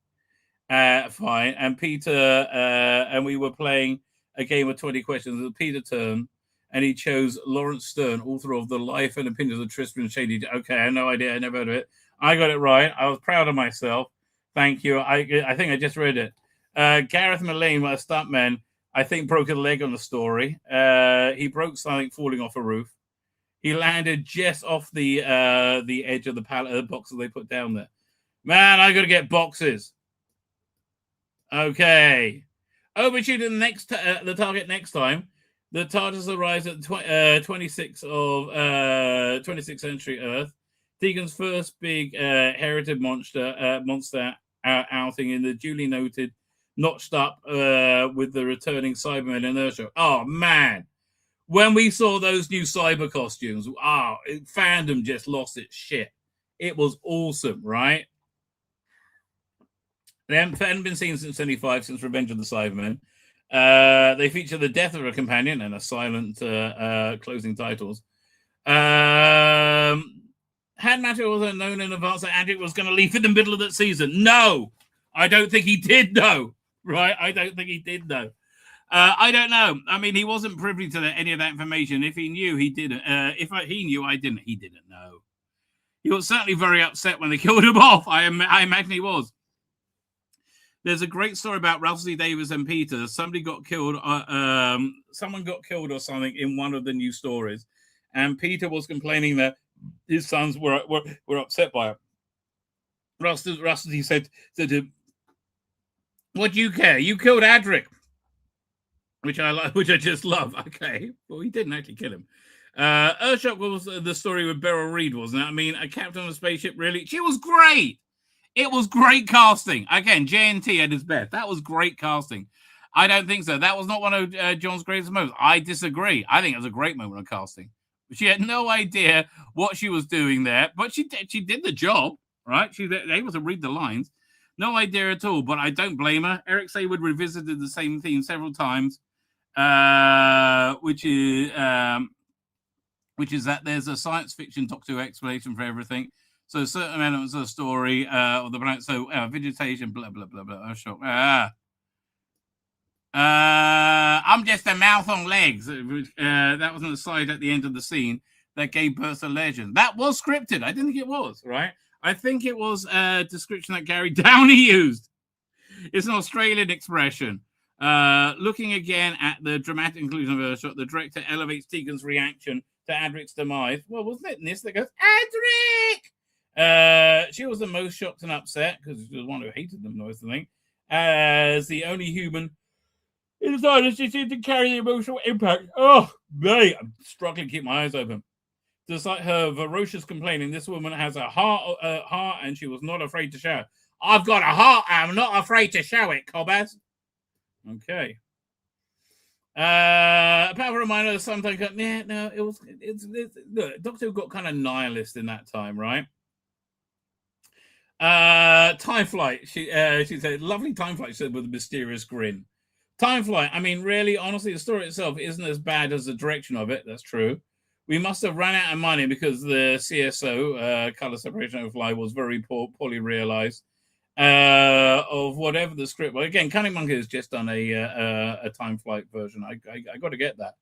fine, and Peter, and we were playing a game of 20 questions. It was Peter's turn, and he chose Lawrence Stern, author of The Life and Opinions of Tristram Shandy. Okay, I had no idea. I never heard of it. I got it right. I was proud of myself. Thank you. I think I just read it. Gareth Mullane, a stuntman, I think broke a leg on the story. He broke something falling off a roof. He landed just off the edge of the boxes they put down there. Man, I got to get boxes. Okay. Overshoot the target next time. The TARDIS arrives at 26th century Earth. Tegan's first big heritage monster outing in the duly noted, notched up with the returning Cybermen and Urshak. Oh, man. When we saw those new cyber costumes, fandom just lost its shit. It was awesome, right? They hadn't been seen since 75, since Revenge of the Cybermen. They feature the death of a companion and a silent closing titles. Had Matter wasn't known in advance that Andrew was going to leave in the middle of that season. No, I don't think he did know. Right? I don't think he did know. I don't know. I mean, he wasn't privy to any of that information. If he knew, he didn't. He knew, I didn't. He didn't know. He was certainly very upset when they killed him off. I imagine he was. There's a great story about Russell T. Davies and Peter. Somebody got killed. Someone got killed or something in one of the new stories, and Peter was complaining that his sons were upset by it. Russell T. said to him, "What do you care? You killed Adric," which I just love. Okay, well, he didn't actually kill him. Urshak was the story with Beryl Reid, wasn't it? I mean, a captain of a spaceship. Really, she was great. It was great casting. Again, JNT at his best. That was great casting. I don't think so. That was not one of John's greatest moments. I disagree. I think it was a great moment of casting. She had no idea what she was doing there, but she did the job, right? She was able to read the lines. No idea at all, but I don't blame her. Eric Saywood revisited the same theme several times, which is that there's a science fiction Doctor Who explanation for everything. So certain elements of the story of the planet, so vegetation, blah blah blah blah. I'm just a mouth on legs. That was an aside at the end of the scene that gave birth to legend. That was scripted. I didn't think it was, right? I think it was a description that Gary Downey used. It's an Australian expression. Looking again at the dramatic inclusion of her shot, the director elevates Tegan's reaction to Adric's demise. Well, wasn't it Nis that goes, Adric? She was the most shocked and upset, because she was one who hated them most, I think, as the only human inside she seemed to carry the emotional impact. Oh, mate, I'm struggling to keep my eyes open. Despite her ferocious complaining, this woman has a heart, and she was not afraid to show. I've got a heart, I'm not afraid to show it, Cobaz. Okay. Apart from a reminder, sometimes, look, Doctor Who got kind of nihilist in that time, right? Time flight. She said, lovely time flight, she said with a mysterious grin. Time flight. I mean, really, honestly, the story itself isn't as bad as the direction of it. That's true. We must have run out of money because the CSO, color separation of fly, was very poorly realized. Of whatever the script. Well, again, Cunning Monkey has just done a time flight version. I got to get that.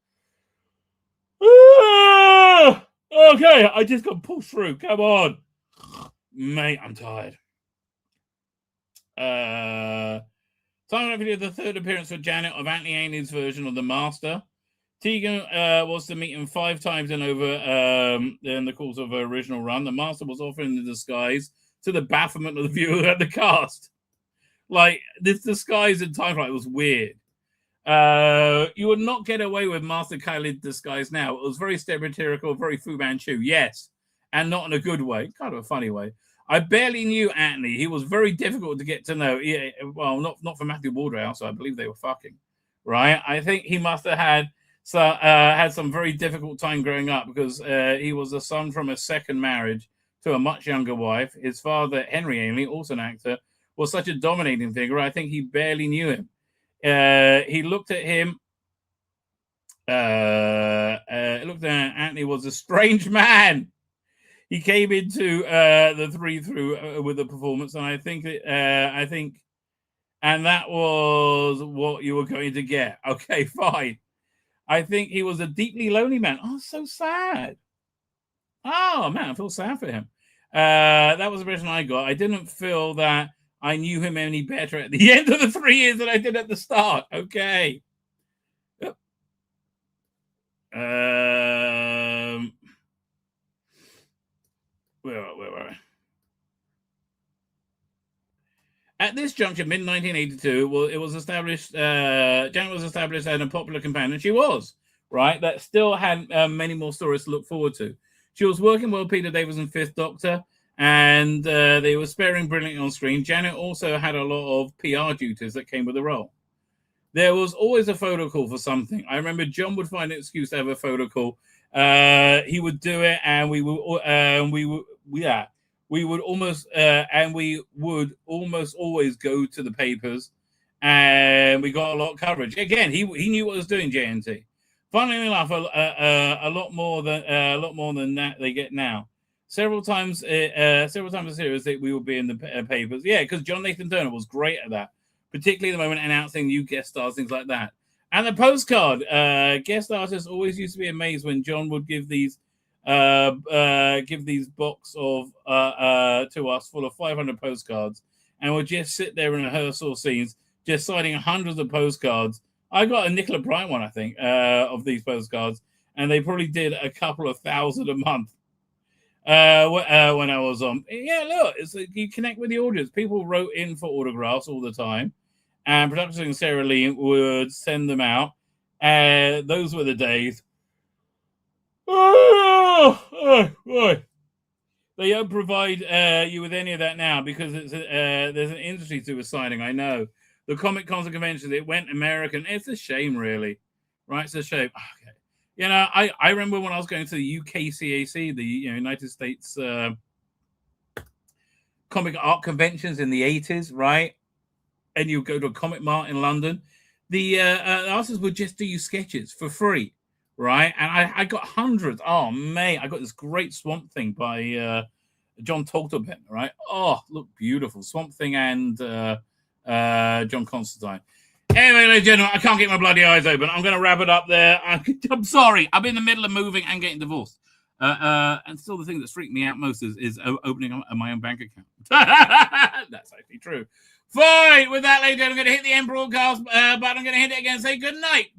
Okay, I just got pushed through. Come on, mate. I'm tired. Time video, the third appearance for Janet of Anthony Ainley's version of the Master. Tegan was to meet him 5 times in the course of her original run. The Master was often in disguise, to the bafflement of the viewer and the cast. Like, this disguise in Time Flight was weird. You would not get away with Master Khalid disguise now. It was very stereotypical, very Fu Manchu, yes, and not in a good way, kind of a funny way. I barely knew Anthony. He was very difficult to get to know. Yeah, well, not for Matthew Waterhouse. I believe they were fucking, right? I think he must have had some very difficult time growing up because he was a son from a second marriage to a much younger wife. His father, Henry Ainley, also an actor, was such a dominating figure. I think he barely knew him. He looked at him. Looked at Anthony was a strange man. He came into the 3 through with the performance, and I think, and that was what you were going to get. Okay, fine. I think he was a deeply lonely man. Oh, so sad. Oh, man, I feel sad for him. That was the impression I got. I didn't feel that I knew him any better at the end of the 3 years than I did at the start. Okay. Yep. Where were I? At this juncture, mid-1982, it was established, Janet was established as a popular companion. She was, right? That still had many more stories to look forward to. She was working with Peter Davison's Fifth Doctor, and they were sparing brilliantly on screen. Janet also had a lot of PR duties that came with the role. There was always a photo call for something. I remember John would find an excuse to have a photo call. He would do it, and we would almost always go to the papers, and we got a lot of coverage. Again, he knew what he was doing, JNT. Funnily enough, a lot more than that they get now. Several times a series that we would be in the papers. Yeah, because John Nathan Turner was great at that, particularly the moment announcing new guest stars, things like that. And the postcard, guest artists always used to be amazed when John would give these box of to us full of 500 postcards, and would just sit there in rehearsal scenes, just signing hundreds of postcards. I got a Nicola Bryant one, I think, of these postcards, and they probably did a couple of thousand a month when I was on. Yeah, look, you connect with the audience. People wrote in for autographs all the time, and production Sarah Lee would send them out. Those were the days. They don't provide you with any of that now because there's an industry to a signing. I know. The Comic Cons and conventions, it went American. It's a shame, really. Right? It's a shame. Okay. You know, I remember when I was going to the UKCAC, the United States comic art conventions in the 80s, right? And you go to a comic mart in London. The artists would just do you sketches for free, right? And I got hundreds. Oh, mate, I got this great Swamp Thing by John Tolterben, right? Oh, look beautiful. Swamp Thing and John Constantine. Anyway, ladies and gentlemen, I can't get my bloody eyes open. I'm going to wrap it up there. I'm sorry. I'm in the middle of moving and getting divorced. And still the thing that's freaked me out most is opening my own bank account. That's actually true. Fine. With that, ladies and gentlemen, I'm going to hit the end broadcast button. I'm going to hit it again and say good night.